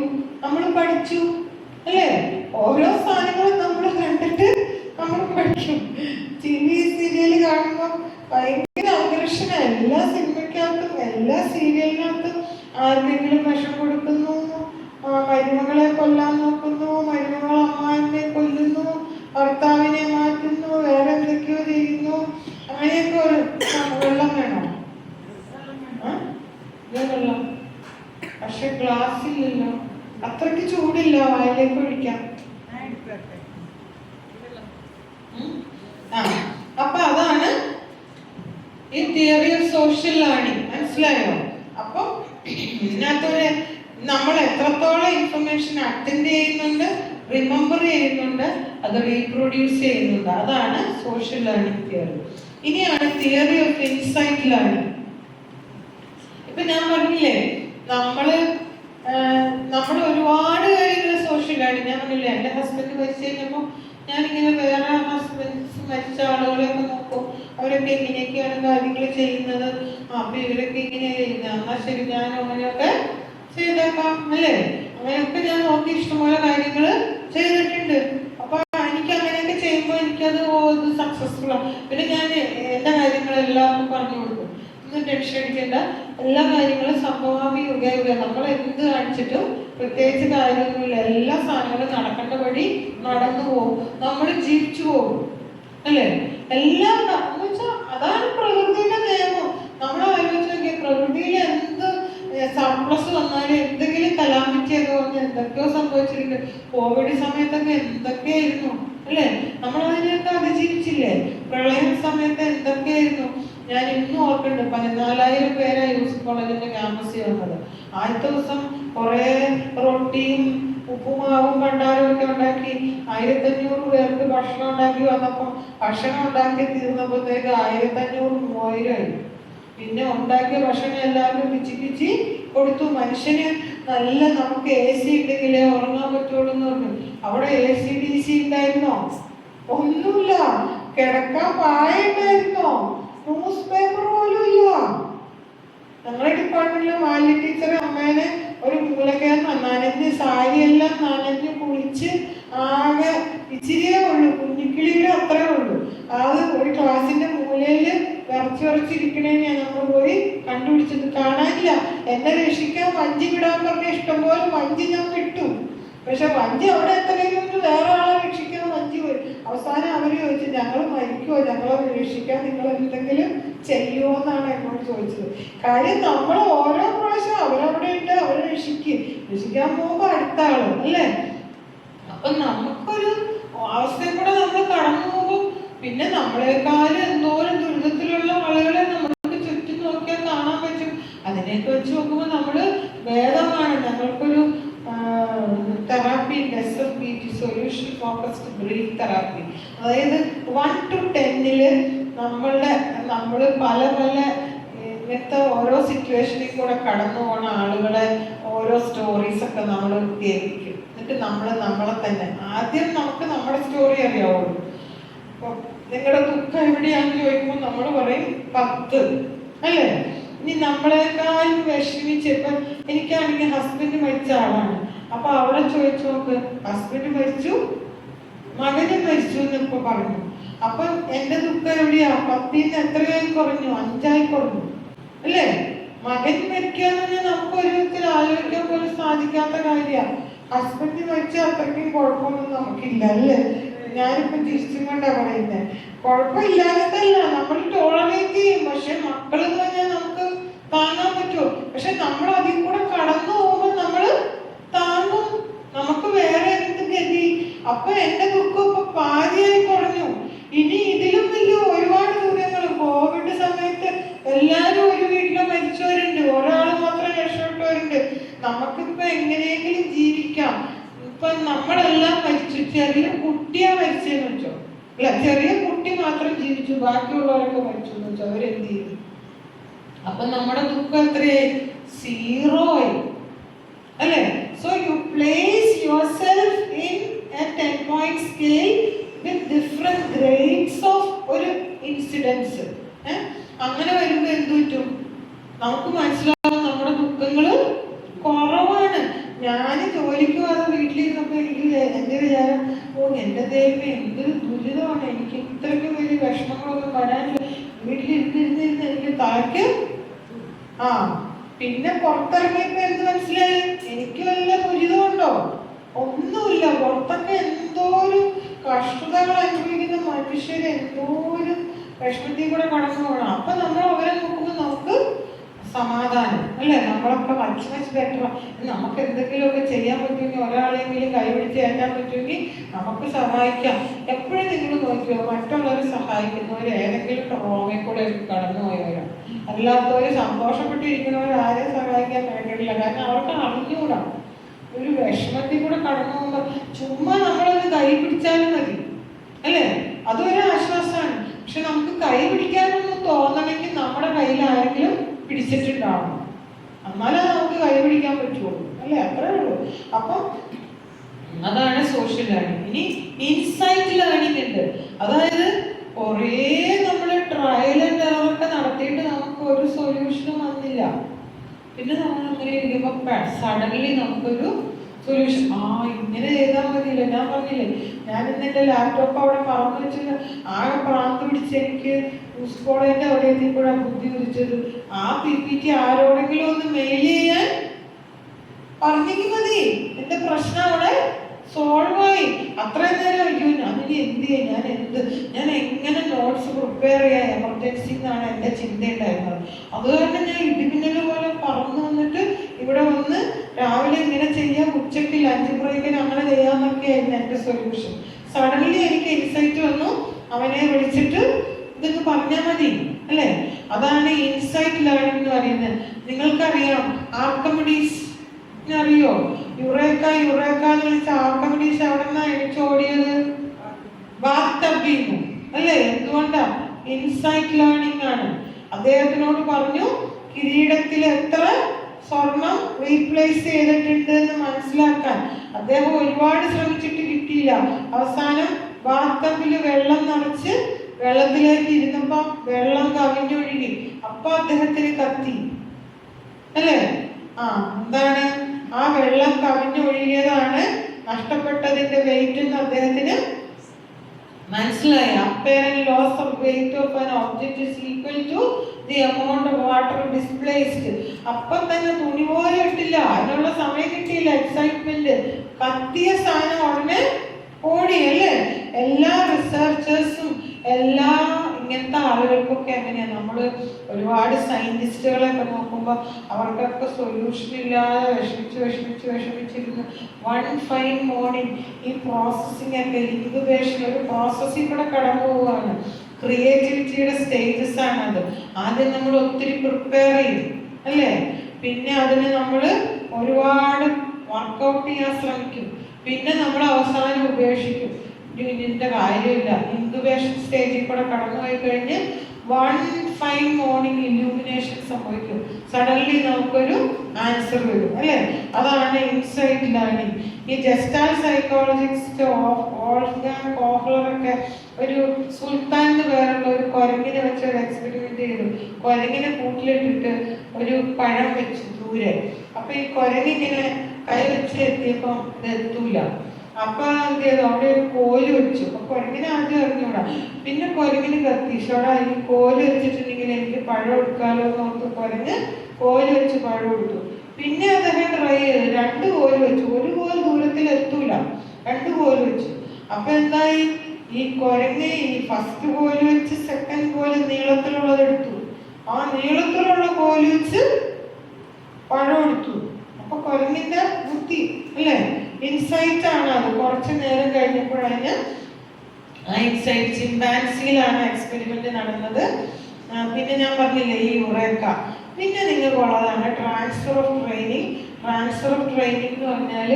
നമ്മൾ പഠിച്ചു അല്ലേ. ഓരോ സാധനങ്ങളും നമ്മൾ കണ്ടിട്ട് നമ്മൾ പഠിക്കും. ടി വി സീരിയല് കാണുമ്പോൾ ഭയങ്കര ആകർഷണ. എല്ലാ സിനിമയ്ക്കകത്തും എല്ലാ സീരിയലിനകത്തും ആർക്കെങ്കിലും വിഷം കൊടുക്കുന്നു, മരുമകളെ കൊല്ലാൻ നോക്കുന്നു, മരുമകൾ അമ്മായിനെ കൊല്ലുന്നു, ഭർത്താവിനെ മാറ്റുന്നു, വേറെ എന്തൊക്കെയോ ചെയ്യുന്നു. അങ്ങനെയൊക്കെ ഒരു വെള്ളം വേണോ? വെള്ളം പക്ഷെ ഗ്ലാസ്സില്ലല്ലോ, അത്രയ്ക്ക് ചൂടില്ല, വായിലേക്ക് ഒഴിക്കാം. അപ്പൊ അതാണ് ഈ തിയറി ഓഫ് സോഷ്യൽ ലേണിംഗ്. മനസ്സിലായോ? അപ്പൊ ഇതിനകത്തൊരു നമ്മൾ എത്രത്തോളം ഇൻഫർമേഷൻ അറ്റൻഡ് ചെയ്യുന്നുണ്ട്, റിമെമ്പർ ചെയ്യുന്നുണ്ട്, അത് റീപ്രൊഡ്യൂസ് ചെയ്യുന്നുണ്ട്. അതാണ് സോഷ്യൽ ലേണിംഗ് തിയറി. ഇനിയാണ് തിയറി ഓഫ് ഇൻസൈറ്റ് ലേണിംഗ്. ഇപ്പൊ ഞാൻ പറഞ്ഞില്ലേ, നമ്മള് ഒരുപാട് കാര്യങ്ങൾ സോഷ്യൽ ലേണിംഗ്. ഞാൻ പറഞ്ഞില്ലേ, എൻ്റെ ഹസ്ബൻഡ് മരിച്ചു കഴിഞ്ഞപ്പോൾ ഞാനിങ്ങനെ വേറെ ഹസ്ബൻഡ്സ് മരിച്ച ആളുകളെയൊക്കെ നോക്കും, അവരൊക്കെ എങ്ങനെയൊക്കെയാണ് കാര്യങ്ങൾ ചെയ്യുന്നത്, അപ്പൊ ഇവരൊക്കെ ഇങ്ങനെയാണ് ചെയ്യുന്നത്, എന്നാൽ ശരി ഞാനും അങ്ങനെയൊക്കെ ചെയ്തേക്കാം അല്ലേ. അങ്ങനെയൊക്കെ ഞാൻ നോക്കി ഇഷ്ടംപോലെ കാര്യങ്ങൾ ചെയ്തിട്ടുണ്ട്. അപ്പൊ എനിക്ക് അങ്ങനെയൊക്കെ ചെയ്യുമ്പോൾ എനിക്കത് ഇത് സക്സസ്ഫുൾ ആണ്. പിന്നെ ഞാൻ എൻ്റെ കാര്യങ്ങളെല്ലാം പറഞ്ഞു കൊടുക്കും, ഒന്നും ടെൻഷൻ അടിക്കേണ്ട, എല്ലാ കാര്യങ്ങളും സംഭവാമി യുഗ നമ്മൾ എന്ത് കാണിച്ചിട്ടും പ്രത്യേകിച്ച് കാര്യമൊന്നുമില്ല, എല്ലാ സാധനങ്ങളും നടക്കേണ്ട വഴി നടന്നു പോകും, നമ്മൾ ജീവിച്ചു പോകും അല്ലേ. എല്ലാം എന്ന് വെച്ചാൽ അതാണ് പ്രകൃതിയുടെ നിയമം. നമ്മൾ ആലോചിച്ച് നോക്കിയാൽ പ്രകൃതിയിൽ എന്ത് സർപ്ലസ് വന്നാലും എന്തെങ്കിലും കലാമിറ്റിയൊക്കെ വന്ന് എന്തൊക്കെയോ സംഭവിച്ചിട്ടുണ്ട്. കോവിഡ് സമയത്തൊക്കെ എന്തൊക്കെയായിരുന്നു അല്ലേ, നമ്മൾ അതിനെയൊക്കെ അതിജീവിച്ചില്ലേ. പ്രളയ സമയത്ത് എന്തൊക്കെയായിരുന്നു. ഞാൻ ഇന്നും ഓർക്കുന്നുണ്ട്, 14,000 പേരാണ് യൂസഫ് കോളേജിന്റെ ക്യാമ്പസിൽ വന്നത്. ആദ്യത്തെ ദിവസം കുറെ റൊട്ടിയും ഉപ്പുമാവും പണ്ടാരും ഒക്കെ ഉണ്ടാക്കി 1,500 പേർക്ക് ഭക്ഷണം ഉണ്ടാക്കി വന്നപ്പോൾ ഭക്ഷണം ഉണ്ടാക്കി തീർന്നപ്പോഴത്തേക്ക് 1,500-3,000 ആയി. പിന്നെ ഉണ്ടാക്കിയ ഭക്ഷണം എല്ലാവരും പിച്ചി കൊടുത്തു. മനുഷ്യന് നല്ല നമുക്ക് AC ഉണ്ടെങ്കിലേ ഉറങ്ങാൻ പറ്റുള്ളൂ എന്ന് പറഞ്ഞു. അവിടെ AC DC ഉണ്ടായിരുന്നോ? ഒന്നുമില്ല. കിടക്കാൻ പായ ഉണ്ടായിരുന്നോ? ന്യൂസ് പേപ്പർ പോലും ഇല്ല. ഞങ്ങളുടെ ഡിപ്പാർട്ട്മെന്റിലെ മാലിന്യ ടീച്ചർ അമ്മേനെ ഒരു മൂലക്കകത്ത് നനഞ്ഞ് സാരിയെല്ലാം നനഞ്ഞ് കുളിച്ച് ആകെ ഇച്ചിരിയേ ഉള്ളൂ, കുഞ്ഞിക്കിളിയുടെ അത്രേ ഉള്ളൂ. അത് ഒരു ക്ലാസിന്റെ മൂലയിൽ വിറച്ചിരിക്കണേനെയാണ് നമ്മൾ പോയി കണ്ടുപിടിച്ചത്. കാണാനില്ല. എന്നെ രക്ഷിക്കാൻ വഞ്ചി വിടാൻ പറഞ്ഞ ഇഷ്ടംപോലെ വഞ്ചി ഞാൻ വിട്ടു. പക്ഷെ വഞ്ചി അവിടെ എത്രയും വേറെ ആളെ രക്ഷിക്കാൻ വഞ്ചി പോയി. അവസാനം അവര് ചോദിച്ചു, ഞങ്ങൾ മരിക്കുമോ, ഞങ്ങളെ രക്ഷിക്കാൻ നിങ്ങൾ എന്തെങ്കിലും ചെയ്യുമോ എന്നാണ് എന്നോട് ചോദിച്ചത്. കാര്യം നമ്മൾ ഓരോ പ്രാവശ്യം അവരവിടെ ഉണ്ട്, അവരെ രക്ഷിക്കാൻ പോകുമ്പോ അടുത്ത ആള് അല്ലേ. അപ്പൊ നമുക്കൊരു അവസ്ഥയിൽ കൂടെ നമ്മൾ കടന്നു പോകും. പിന്നെ നമ്മളെക്കാളും എന്തോരം ദുരിതത്തിലുള്ള ആളുകളെ നമ്മൾക്ക് ചുറ്റും നോക്കിയാൽ കാണാൻ പറ്റും. അതിനെയൊക്കെ വെച്ച് നോക്കുമ്പോൾ നമ്മള് ഭേദമാണ്. ഞങ്ങൾക്കൊരു therapy SFBT, solution focused breath therapy. അതായത് 1 to 10 നമ്മൾ പല ഇങ്ങനത്തെ ഓരോ സിറ്റുവേഷനിൽ കൂടെ കടന്നു പോണ ആളുകളെ ഓരോ സ്റ്റോറീസ് ഒക്കെ നമ്മൾ കേൾപ്പിക്കും. എന്നിട്ട് നമ്മളെ തന്നെ ആദ്യം നമുക്ക് നമ്മുടെ സ്റ്റോറി അറിയാവുള്ളൂ. നിങ്ങളുടെ ദുഃഖം എവിടെയാണെന്ന് ചോദിക്കുമ്പോൾ നമ്മൾ പറയും 10 അല്ലേ. ഇനി നമ്മളെക്കാളും വിഷമിച്ച്, ഇപ്പം എനിക്കാണെങ്കിൽ ഹസ്ബൻഡ് മരിച്ച ആളാണ്. അപ്പൊ അവിടെ ചോദിച്ചു നോക്ക്, ഹസ്ബൻഡ് മരിച്ചു, മകന് മരിച്ചു എന്നിപ്പോ പറഞ്ഞു. അപ്പൊ എന്റെ ദുഃഖം എവിടെയാ? 10-ന്ന് എത്രയായി കുറഞ്ഞു? 5 കുറഞ്ഞു അല്ലേ. മകൻ മരിക്കാന്ന് പറഞ്ഞാൽ നമുക്ക് ഒരു വിധത്തിൽ ആലോചിക്കാൻ പോലും സാധിക്കാത്ത കാര്യമാണ്. ഹസ്ബൻഡ് മരിച്ച അത്രയ്ക്കും കുഴപ്പമൊന്നും നമുക്കില്ല അല്ലേ. ഞാനിപ്പോ തിരിച്ചും കൊണ്ടാ പറയുന്നത്. കുഴപ്പമില്ലാത്തതല്ല, നമ്മൾ ടോളറേറ്റ് ചെയ്യും. പക്ഷെ മക്കളെന്ന് പറഞ്ഞാൽ നമുക്ക് താങ്ങാൻ പറ്റുമോ? പക്ഷെ നമ്മൾ അതിൽ കൂടെ കടന്നു പോകുമ്പോൾ നമ്മൾ താങ്ങും. നമുക്ക് വേറെ എന്ത് ഗതി? അപ്പൊ എന്റെ ദുഃഖം ഇപ്പൊ പാതിയായി കുറഞ്ഞു. ഇനി ഇതിലും വലിയ ഒരുപാട് ദൂരങ്ങൾ. കോവിഡ് സമയത്ത് എല്ലാരും ഒരു വീട്ടില് മരിച്ചവരുണ്ട്, ഒരാൾ മാത്രം രക്ഷപ്പെട്ടവരുണ്ട്. നമുക്കിപ്പോ എങ്ങനെയെങ്കിലും ജീവിക്കാം. ഇപ്പൊ നമ്മളെല്ലാം മരിച്ചു. ചെറിയ കുട്ടിയാ മരിച്ചെന്ന് വെച്ചോ, അല്ല ചെറിയ കുട്ടി മാത്രം ജീവിച്ചു, ബാക്കിയുള്ളവരൊക്കെ മരിച്ചു എന്ന് വെച്ചോ, അവരെന്ത് ചെയ്തു? അപ്പൊ നമ്മുടെ ദുഃഖം എത്രയായി? 0 ആയി അല്ലേ. So you place your self in A 10-point scale with different grades of ഒരു ഇൻസിഡൻസ്. അങ്ങനെ വരുമ്പോ എന്ത് പറ്റും? നമുക്ക് മനസ്സിലാവും നമ്മുടെ ദുഃഖങ്ങള് കുറവാണ്. ഞാൻ ജോലിക്ക് വന്ന് വീട്ടിലിരുന്നപ്പോ എനിക്ക് എന്റെ വിചാരം, എന്റെ ദൈവമേ എന്തൊരു ദുരിതമാണ്, എനിക്ക് ഇത്രയ്ക്ക് വലിയ വിഷമങ്ങളൊന്നും വരാനില്ല, വീട്ടിലിരുന്നിരുന്ന് എനിക്ക് തലയ്ക്ക് പിന്നെ പുറത്തിറങ്ങിയപ്പോ എന്ത് മനസ്സിലായി? എനിക്ക് വല്ല ദുരിതമുണ്ടോ? ഒന്നുമില്ല. പുറത്തൊക്കെ എന്തോ ഒരു കഷ്ടതകൾ അനുഭവിക്കുന്ന മനുഷ്യര് എന്തോ ഒരു വിഷമത്തിൽ കൂടെ കടന്നു പോകണം. അപ്പൊ നമ്മൾ അവരെ നോക്കുമ്പോൾ നമുക്ക് സമാധാനം അല്ലേ. നമ്മളൊക്കെ മച്ച് ബെറ്റർ. നമുക്ക് എന്തെങ്കിലുമൊക്കെ ചെയ്യാൻ പറ്റുമെങ്കിൽ, ഒരാളെങ്കിലും കൈപിടിച്ച് കയറ്റാൻ പറ്റുമെങ്കിൽ നമുക്ക് സഹായിക്കാം. എപ്പോഴും നിങ്ങൾ നോക്കിയോ, മറ്റുള്ളവരെ സഹായിക്കുന്നവർ ഏതെങ്കിലും റോങ്ങിൽ കൂടെ കടന്നു പോയവരാണ്. അല്ലാത്തവര് സന്തോഷപ്പെട്ടിരിക്കുന്നവരാരെയും സഹായിക്കാൻ കഴിയില്ല. കാരണം അവർക്ക് അറിഞ്ഞുകൂടാ. ഒരു വിഷമത്തിൽ കൂടെ കടന്നു പോകുമ്പോൾ ചുമ്മാ നമ്മളൊന്ന് കൈ പിടിച്ചാലും മതി, അല്ലേ? അതൊരു ആശ്വാസമാണ്. പക്ഷെ നമുക്ക് കൈ പിടിക്കാനൊന്നും തോന്നണമെങ്കിൽ നമ്മുടെ കയ്യിൽ ആരെങ്കിലും പിടിച്ചിട്ടുണ്ടാവണം, എന്നാലേ നമുക്ക് കൈ പിടിക്കാൻ പറ്റുള്ളൂ, അല്ലേ? അത്രേ ഉള്ളൂ. അപ്പം അതാണ് സോഷ്യൽ ലേണിംഗ്. ഇനി ഇൻസൈറ്റ് ലേണിംഗ് ഉണ്ട്. അതായത് കുറേ നമ്മൾ ട്രയൽ ആൻഡ് എററൊക്കെ നടത്തിയിട്ട് നമുക്ക് ഒരു സൊല്യൂഷനും വന്നില്ല. പിന്നെ നമ്മൾ അങ്ങനെ ഇരിക്കുമ്പോൾ സഡൻലി നമുക്കൊരു സൊല്യൂഷൻ, ഇങ്ങനെ ചെയ്താൽ മതിയില്ല. ഞാൻ പറഞ്ഞില്ലേ, ഞാൻ ഇന്ന് എൻ്റെ ലാപ്ടോപ്പ് അവിടെ മറന്നു വെച്ചിട്ട് ആകെ പ്രാന്ത് പിടിച്ച് എനിക്ക് കോളേജിൻ്റെ അവിടെ എത്തിയപ്പോഴാണ് ബുദ്ധി ഉദിച്ചത്. ആ PPT ആരോടെങ്കിലും ഒന്ന് മെയിൽ ചെയ്യാൻ പറഞ്ഞെങ്കിൽ മതി, എൻ്റെ പ്രശ്നം അവിടെ സോൾവ് ആയി. അത്രയും നേരം അയ്യോ ഞാനിനി എന്ത് ചെയ്യും, ഞാൻ എങ്ങനെ നോട്ട്സ് പ്രിപ്പയർ ചെയ്യാൻ, എമർജൻസി എന്നാണ് എൻ്റെ ചിന്ത ഉണ്ടായിരുന്നത്. അതുകൊണ്ട് ഞാൻ ഇടിമിന്നൽ പോലെ പറന്നു വന്നിട്ട് ഇവിടെ വന്ന് രാവിലെ ഇങ്ങനെ ചെയ്യാം, ഉച്ചയ്ക്ക് ലഞ്ച് ബ്രേക്കിന് അങ്ങനെ ചെയ്യാന്നൊക്കെയായിരുന്നു എൻ്റെ സൊല്യൂഷൻ. സഡൻലി എനിക്ക് ഇൻസൈറ്റ് വന്നു, അവനെ വിളിച്ചിട്ട് ഇതൊക്കെ പറഞ്ഞാൽ മതി, അല്ലേ? അതാണ് ഇൻസൈറ്റ് ലേണിംഗ് എന്ന് പറയുന്നത്. നിങ്ങൾക്കറിയാം ആർക്കിമിഡീസ് അറിയോ? യുറേക്ക എന്ന് വിളിച്ച ആർക്കിമിഡീസ് എവിടെ നിന്നാണ് എണിച്ചോടിയത്? ബാത്ടബിന്ന്, അല്ലേ? എന്തുകൊണ്ടാ? ഇൻസൈറ്റ് ലേണിംഗ് ആണ്. അദ്ദേഹത്തിനോട് പറഞ്ഞു കിരീടത്തിൽ എത്ര സ്വർണം റീപ്ലേസ് ചെയ്തിട്ടുണ്ട് എന്ന് മനസ്സിലാക്കാൻ. അദ്ദേഹം ഒരുപാട് ശ്രമിച്ചിട്ട് കിട്ടിയില്ല. അവസാനം ബാത്ടബില് വെള്ളം നിറച്ച് വെള്ളത്തിലേക്ക് ഇരുന്നപ്പോ വെള്ളം കവിഞ്ഞൊഴുകി. അപ്പൊ അദ്ദേഹത്തിന് കത്തി, അല്ലേ? എന്താണ്? ആ വെള്ളം കവിഞ്ഞൊഴുകിയതാണ് നഷ്ടപ്പെട്ടതിന്റെ വെയിറ്റ് എന്ന് അദ്ദേഹത്തിന് മനസ്സിലായി. apparent loss of weight of an object is equal to the amount of water displaced. അപ്പം തന്നെ തുണി പോലെ ഇട്ടില്ല, അതിനുള്ള സമയം കിട്ടിയില്ല. എക്സൈറ്റ്മെന്റ് കത്തിയ സാധനം ഉടനെ ഓടി, അല്ലേ? എല്ലാ റിസർച്ചേഴ്സും എല്ലാ ഇങ്ങനത്തെ ആളുകൾക്കൊക്കെ എങ്ങനെയാ, നമ്മൾ ഒരുപാട് സയന്റിസ്റ്റുകളൊക്കെ നോക്കുമ്പോൾ അവർക്കൊക്കെ സൊല്യൂഷൻ ഇല്ലാതെ വിഷമിച്ചിരുന്നു. വൺ ഫൈൻ മോർണിംഗ് ഈ പ്രോസസ്സിംഗ് ഒക്കെ ഇൻക്യുബേഷൻ ഒരു പ്രോസസ്സിൽ കൂടെ കടന്നു പോവുകയാണ്. ക്രിയേറ്റിവിറ്റിയുടെ സ്റ്റേജസ് ആണ് അത്. ആദ്യം നമ്മൾ ഒത്തിരി പ്രിപ്പയർ ചെയ്യും, അല്ലേ? പിന്നെ അതിന് നമ്മൾ ഒരുപാട് വർക്കൗട്ട് ചെയ്യാൻ ശ്രമിക്കും. പിന്നെ നമ്മൾ അവസാനം ഉപേക്ഷിക്കും, ഇതിന്റെ കാര്യമില്ല. ഇൻക്യുബേഷൻ സ്റ്റേജിൽ കൂടെ കടന്നു പോയി കഴിഞ്ഞ് വൺ ഫൈൻ മോർണിംഗ് ഇല്യൂമിനേഷൻ സംഭവിക്കും. സഡൻലി നമുക്കൊരു ആൻസർ വരും, അല്ലേ? അതാണ് ഇൻസൈറ്റ് ലേണിംഗ്. ഈ ജസ്റ്റാൽ സൈക്കോളജിസ്റ്റ് വോൾഫ്ഗാങ് കോഹ്ലറൊക്കെ ഒരു സുൽത്താൻ എന്ന് പേരുള്ള ഒരു കുരങ്ങിനെ വെച്ച് ഒരു എക്സ്പെരിമെന്റ് ചെയ്തു. കുരങ്ങിനെ കൂട്ടിലിട്ടിട്ട് ഒരു പഴം വെച്ച് ദൂരെ. അപ്പൊ ഈ കുരങ്ങിങ്ങനെ കൈ വെച്ച് എത്തിയപ്പം ഇത് എത്തൂല. അപ്പൊ എന്ത് ചെയ്തു? അവിടെ ഒരു കോല് വെച്ചു. അപ്പൊ കുരങ്ങിനെ ആദ്യം അറിഞ്ഞൂടാ. പിന്നെ കുരങ്ങിന് കത്തീശോടാ, ഈ കോല് വെച്ചിട്ടുണ്ടെങ്കിൽ എനിക്ക് പഴം എടുക്കാലോ എന്ന് ഓർത്ത് കുരങ്ങ് കോല് വെച്ച് പഴം എടുത്തു. പിന്നെ അദ്ദേഹം ട്രൈ ചെയ്തു, 2 കോല് വെച്ചു. ഒരു കോല് ദൂരത്തിൽ എത്തൂല, 2 കോല് വെച്ചു. അപ്പൊ എന്തായി? ഈ കുരങ്ങ് ഈ ഫസ്റ്റ് കോല് വെച്ച് സെക്കൻഡ് കോല് നീളത്തിലുള്ളത് എടുത്തു. ആ നീളത്തിലുള്ള കോല് വെച്ച് പഴം എടുത്തു. അപ്പൊ കുരങ്ങിന്റെ ബുദ്ധി, അല്ലേ? ഇൻസൈറ്റ് ആണ് അത്. കുറച്ചു നേരം കഴിഞ്ഞപ്പോഴാണ് ആ ഇൻസൈറ്റ്. ചിമ്പാൻസിയിലാണ് എക്സ്പെരിമെന്റ് നടന്നത്. പിന്നെ ഞാൻ പറഞ്ഞില്ലേ ഈ യുറേക്ക. പിന്നെ നിങ്ങൾക്കുള്ളതാണ് transfer of training. Transfer of training എന്ന് പറഞ്ഞാൽ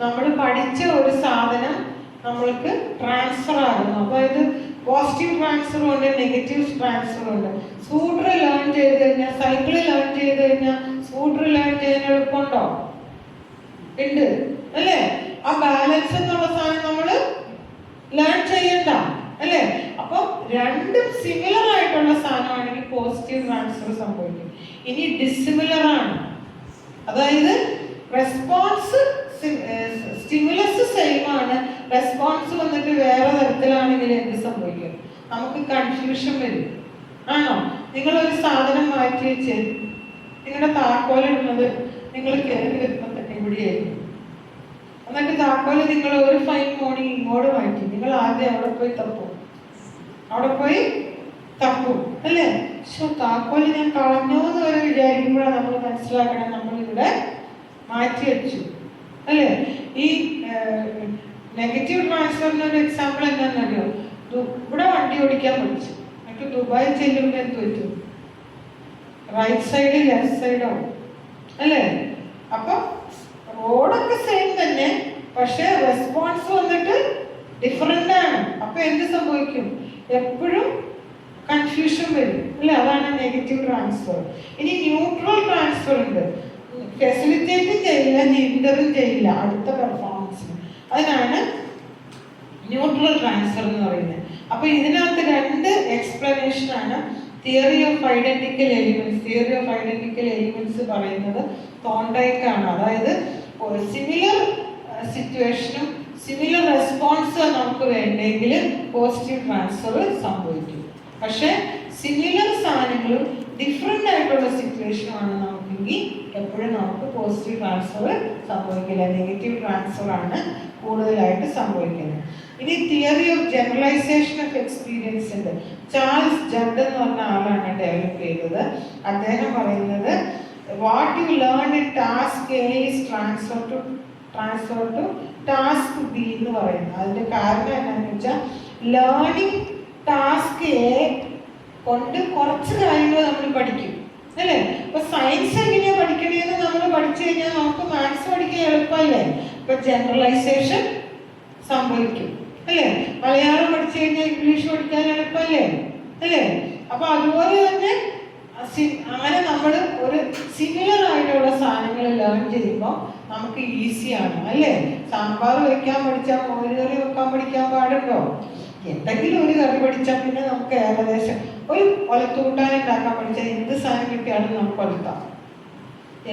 നമ്മൾ പഠിച്ച ഒരു സാധനം നമ്മൾക്ക് ട്രാൻസ്ഫർ ആകുന്നു. അതായത് പോസിറ്റീവ് ട്രാൻസ്ഫർ ഉണ്ട്, നെഗറ്റീവ് ട്രാൻസ്ഫർ ഉണ്ട്. സ്കൂട്ടർ ലേൺ ചെയ്ത് കഴിഞ്ഞാൽ, സൈക്കിൾ ലേൺ ചെയ്ത് കഴിഞ്ഞാൽ സ്കൂട്ടർ ലേൺ ചെയ്യാൻ എളുപ്പമുണ്ടോ? ഉണ്ട്, അല്ലേ? ആ ബാലൻസ് എന്നുള്ള സാധനം നമ്മൾ ലേൺ ചെയ്യണ്ട, അല്ലേ? അപ്പൊ രണ്ടും സിമിലർ ആയിട്ടുള്ള സാധനമാണെങ്കിൽ പോസിറ്റീവ് ട്രാൻസ്ഫർ സംഭവിക്കും. ഇനി ഡിസിമിലർ ആണ്, അതായത് റെസ്പോൺസ് സ്റ്റിമുലസ് സെയിം ആണ്, റെസ്പോൺസ് വന്നിട്ട് വേറെ തരത്തിലാണെങ്കിൽ എന്ത് സംഭവിക്കും? നമുക്ക് കൺഫ്യൂഷൻ വരും. ആണോ? നിങ്ങളൊരു സാധനം മാറ്റി വെച്ച് നിങ്ങളുടെ താക്കോലിടുന്നത് നിങ്ങൾ കയറി വരുമ്പോൾ തന്നെ ഇവിടെയായിരുന്നു. എന്നിട്ട് താക്കോല് നിങ്ങൾ ഒരു ഫൈൻ മോർണിംഗ് ഇങ്ങോട്ട് മാറ്റി. നിങ്ങൾ ആദ്യം അവിടെ പോയി തപ്പും, അല്ലേ? പക്ഷെ താക്കോല് ഞാൻ കളഞ്ഞോ എന്ന് വരെ വിചാരിക്കുമ്പോഴാണ് നമ്മൾ മനസ്സിലാക്കണം നമ്മളിവിടെ മാറ്റി വെച്ചു, അല്ലേ? ഈ നെഗറ്റീവ് ട്രാൻസ്ഫറിന് ഒരു എക്സാമ്പിൾ എന്താണെന്നറിയോ? ഇവിടെ വണ്ടി ഓടിക്കാൻ പഠിച്ചു, എന്നിട്ട് ദുബായ് ചെല്ലുമ്പോൾ എന്ത് പറ്റും? റൈറ്റ് സൈഡ് ലെഫ്റ്റ് സൈഡോ അല്ലേ? അപ്പൊ റോഡൊക്കെ സെയിം തന്നെ, പക്ഷെ റെസ്പോൺസ് വന്നിട്ട് ഡിഫറെന്റ് ആണ്. അപ്പൊ എന്ത് സംഭവിക്കും? എപ്പോഴും കൺഫ്യൂഷൻ വരും അല്ലേ? അതാണ് നെഗറ്റീവ് ട്രാൻസ്ഫർ. ഇനി ന്യൂട്രൽ ട്രാൻസ്ഫർ ഉണ്ട്. ഫെസിലിറ്റേറ്റും ചെയ്യില്ല, ഹിൻഡറും ചെയ്യില്ല അടുത്ത പെർഫോമൻസിന്. അതിനാണ് ന്യൂട്രൽ ട്രാൻസ്ഫർ എന്ന് പറയുന്നത്. അപ്പൊ ഇതിനകത്ത് രണ്ട് എക്സ്പ്ലനേഷൻ ആണ്. Theory of identical elements. Theory of identical elements പറയുന്നത് തോണ്ടൈക്ക് ആണ്. അതായത് സിമിലർ സിറ്റുവേഷനും സിമിലർ റെസ്പോൺസ് നമുക്ക് വേണ്ടെങ്കിൽ പോസിറ്റീവ് ട്രാൻസ്ഫർ സംഭവിക്കും. പക്ഷെ സിമിലർ സാധനങ്ങളും ഡിഫറെന്റ് ആയിട്ടുള്ള സിറ്റുവേഷനുമാണ് നമുക്കെങ്കിൽ എപ്പോഴും നമുക്ക് പോസിറ്റീവ് ട്രാൻസ്ഫർ സംഭവിക്കില്ല, നെഗറ്റീവ് ട്രാൻസ്ഫർ ആണ് കൂടുതലായിട്ട് സംഭവിക്കുന്നത്. ഇനി theory of generalisation of experience ഉണ്ട്. ചാൾസ് ജഡ് എന്ന് പറഞ്ഞ ആളാണ് ഡെവലപ്പ് ചെയ്തത്. അദ്ദേഹം പറയുന്നത് what you learn in task A is transfer to task B എന്ന് പറയുന്നത്. അതിന്റെ കാരണം എന്താണെന്ന് വെച്ചാൽ ലേണിംഗ് ടാസ്ക് എ കൊണ്ട് കുറച്ച് കാര്യങ്ങൾ നമ്മൾ പഠിക്കും അല്ലേ? ഇപ്പൊ സയൻസ് എങ്ങനെയാ പഠിക്കണേന്ന് നമ്മൾ പഠിച്ചു കഴിഞ്ഞാൽ നമുക്ക് മാത്സ് പഠിക്കാൻ എളുപ്പമല്ലേ? ഇപ്പൊ ജനറലൈസേഷൻ സംഭവിക്കും അല്ലേ? മലയാളം പഠിച്ചു കഴിഞ്ഞാൽ ഇംഗ്ലീഷ് പഠിക്കാൻ എളുപ്പമല്ലേ അല്ലേ? അപ്പൊ അതുപോലെ തന്നെ അങ്ങനെ നമ്മൾ ഒരു സിമിലർ ആയിട്ടുള്ള സാധനങ്ങൾ ലേൺ ചെയ്യുമ്പോൾ നമുക്ക് ഈസിയാണ് അല്ലേ? സാമ്പാർ വെക്കാൻ പഠിച്ചാൽ മോര് കറി വെക്കാൻ പഠിക്കാൻ പാടുണ്ടോ? എന്തെങ്കിലും ഒരു കറി പഠിച്ചാൽ പിന്നെ നമുക്ക് ഏകദേശം ഒരു ഒലത്തൂട്ടാൻ ഉണ്ടാക്കാൻ പഠിച്ചാൽ എന്ത് സാധനം കിട്ടിയാലും നമുക്ക് ഒലത്താം.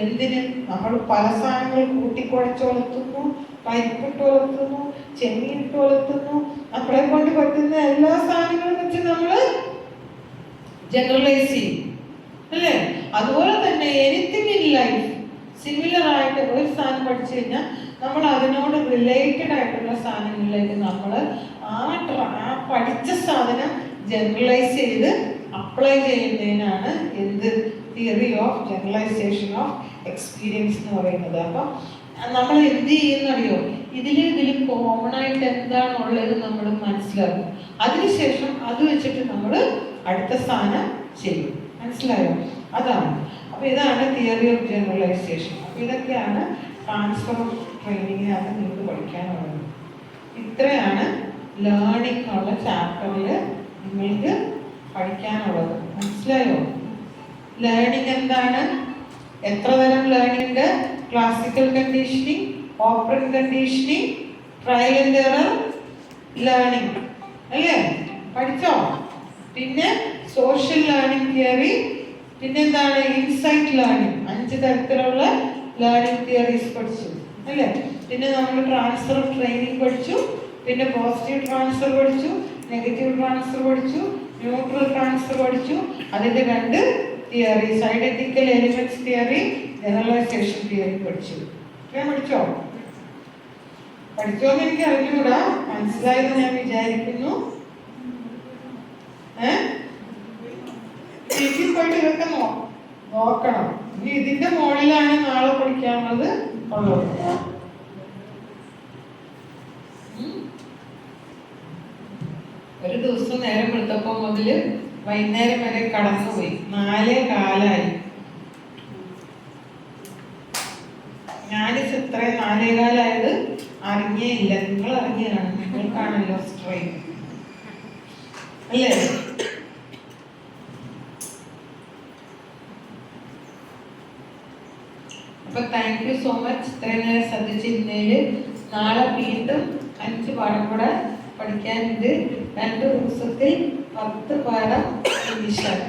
എന്തിന്? നമ്മൾ പല സാധനങ്ങൾ കൂട്ടിക്കുഴച്ച് ഒലത്തുന്നു, പരിപ്പിട്ട് ഒലത്തുന്നു, ചെമ്മീനിട്ട് ഒലത്തുന്നു. നമ്മളെ കൊണ്ട് പറ്റുന്ന എല്ലാ സാധനങ്ങളും വെച്ച് നമ്മൾ ജനറലൈസ് ചെയ്യും അല്ലേ? അതുപോലെ തന്നെ എനിത്തിങ് ഇൻ ലൈഫ് സിമിലർ ആയിട്ട് ഒരു സാധനം പഠിച്ചു കഴിഞ്ഞാൽ നമ്മൾ അതിനോട് റിലേറ്റഡ് ആയിട്ടുള്ള സാധനങ്ങളിലേക്ക് നമ്മൾ ആ പഠിച്ച സാധനം ജനറലൈസ് ചെയ്ത് അപ്ലൈ ചെയ്യുന്നതിനാണ് എന്ത് theory of generalisation of experience എന്ന് പറയുന്നത്. അപ്പം നമ്മൾ എന്ത് ചെയ്യുന്നറിയോ? ഇതിൽ കോമൺ ആയിട്ട് എന്താണുള്ളത് നമ്മൾ മനസ്സിലാക്കും. അതിനുശേഷം അത് വെച്ചിട്ട് നമ്മൾ അടുത്ത സാധനം ചെയ്യും. മനസ്സിലായോ? അതാണ്. അപ്പൊ ഇതാണ് തിയറി ഓഫ് ജനറലൈസേഷൻ. അപ്പൊ ഇതൊക്കെയാണ് ട്രാൻസ്ഫർ ഓഫ് ട്രെയിനിങ്ങിനകത്ത് നിങ്ങൾക്ക് പഠിക്കാനുള്ളത്. ഇത്രയാണ് ലേണിംഗ് ഉള്ള ചാപ്റ്ററിൽ നിങ്ങൾക്ക് പഠിക്കാനുള്ളത്. മനസ്സിലായോ? ലേണിംഗ് എന്താണ്? എത്ര തരം ലേണിംഗ് ഉണ്ട്? Classical conditioning, operant conditioning, trial and error learning അല്ലേ? പഠിച്ചോ? പിന്നെ സോഷ്യൽ ലേണിംഗ് തിയറി, പിന്നെന്താണ് ഇൻസൈറ്റ് ലേണിംഗ്. 5 തരത്തിലുള്ള ലേണിംഗ് തിയറീസ് പഠിച്ചു അല്ലേ? പിന്നെ നമ്മൾ ട്രാൻസ്ഫർ ഓഫ് ട്രെയിനിങ് പഠിച്ചു, പിന്നെ പോസിറ്റീവ് ട്രാൻസ്ഫർ പഠിച്ചു, നെഗറ്റീവ് ട്രാൻസ്ഫർ പഠിച്ചു, ന്യൂട്രൽ ട്രാൻസ്ഫർ പഠിച്ചു. അതിന്റെ 2 theories identical elements theory, generalisation theory പഠിച്ചു. പഠിച്ചോ? പഠിച്ചോന്ന് എനിക്ക് അറിഞ്ഞുകൂടാ. മനസ്സിലായെന്ന് ഞാൻ വിചാരിക്കുന്നു. വീട്ടിൽ പോയിട്ട് ഇതൊക്കെ നോക്കണം. ഇനി ഇതിന്റെ മുകളിലാണ് നാളെ പഠിക്കാനുള്ളത് ഉള്ളത്. ഒരു ദിവസം നേരം വെളുത്തപ്പോൾ മുതൽ വൈകുന്നേരം വരെ കടന്നുപോയി. 4:15. ഞാനിത് ഇത്രയും 4:15 അറിഞ്ഞേ ഇല്ല. നിങ്ങൾ അറിഞ്ഞതാണ്, നിങ്ങൾക്കാണല്ലോ സ്ട്രെയിൻ അല്ലേ? അപ്പൊ താങ്ക് യു സോ മച്ച് ഇത്രയും നേരം ശ്രദ്ധിച്ചിരുന്നതിൽ. നാളെ വീണ്ടും 5 പാഠം കൂടെ പഠിക്കാനുണ്ട്. 2 ദിവസത്തിൽ 10 പാഠം ഇംഗ്ലീഷാണ്.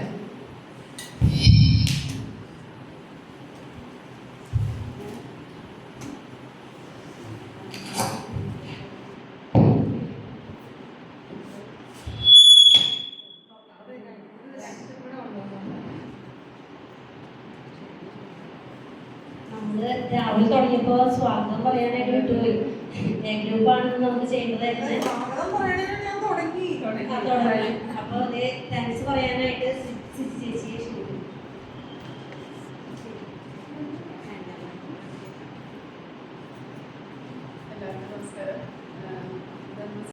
രാവിലെ തുടങ്ങിയപ്പോ സ്വാഗതം പറയാനായിട്ട് വിട്ടുപോയി. ഗ്രൂപ്പാണെന്ന് നമുക്ക് ചെയ്യേണ്ടതായിരുന്നു.